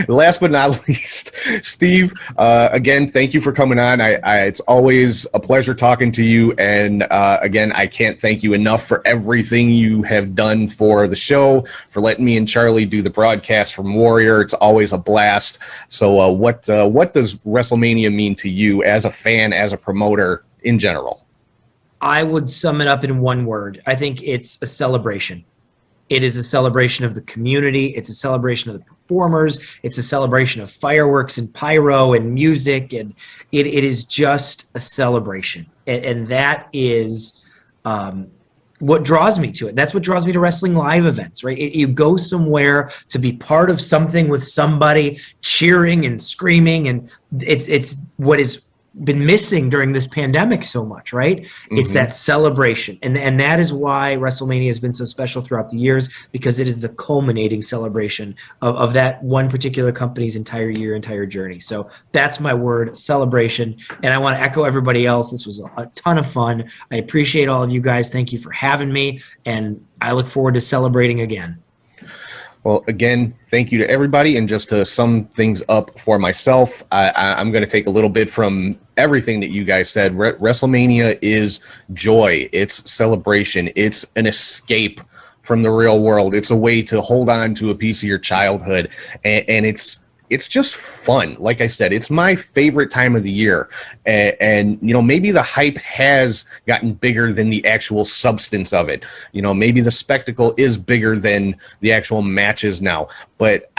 last but not least, Steve, again, thank you for coming on. It's always a pleasure talking to you. And again, I can't thank you enough for everything you have done for the show, for letting me and Charlie do the broadcast from Warrior. It's always a blast. So what does WrestleMania mean to you as a fan, as a promoter in general? I would sum it up in one word. I think it's a celebration. It is a celebration of the community. It's a celebration of the performers. It's a celebration of fireworks and pyro and music. And it is just a celebration. And that is what draws me to it. That's what draws me to wrestling live events, right? You go somewhere to be part of something with somebody cheering and screaming. And it's what is been missing during this pandemic so much, right? It's that celebration. And that is why WrestleMania has been so special throughout the years, because it is the culminating celebration of that one particular company's entire journey. So that's my word, celebration. And I want to echo everybody else. This was a ton of fun. I appreciate all of you guys. Thank you for having me. And I look forward to celebrating again. Well, again, thank you to everybody. And just to sum things up for myself, I'm going to take a little bit from everything that you guys said. WrestleMania is joy. It's celebration. It's an escape from the real world. It's a way to hold on to a piece of your childhood. And it's just fun. Like I said, it's my favorite time of the year. And you know, maybe the hype has gotten bigger than the actual substance of it. You know, maybe the spectacle is bigger than the actual matches now. But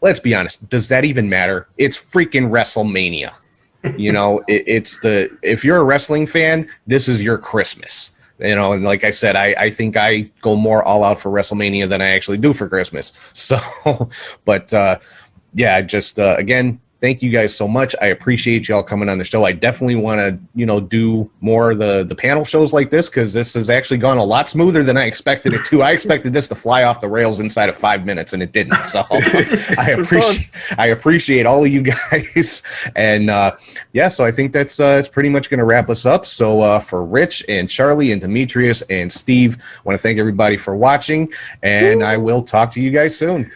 let's be honest, does that even matter? It's freaking WrestleMania. You know, if you're a wrestling fan, this is your Christmas. You know, and like I said, I think I go more all out for WrestleMania than I actually do for Christmas. So, but yeah, just again, thank you guys so much. I appreciate y'all coming on the show. I definitely want to, you know, do more of the panel shows like this, because this has actually gone a lot smoother than I expected it to. I expected this to fly off the rails inside of 5 minutes, and it didn't. So I appreciate all of you guys. And yeah, so I think that's pretty much going to wrap us up. So for Rich and Charlie and Demetrius and Steve, I want to thank everybody for watching, and I will talk to you guys soon.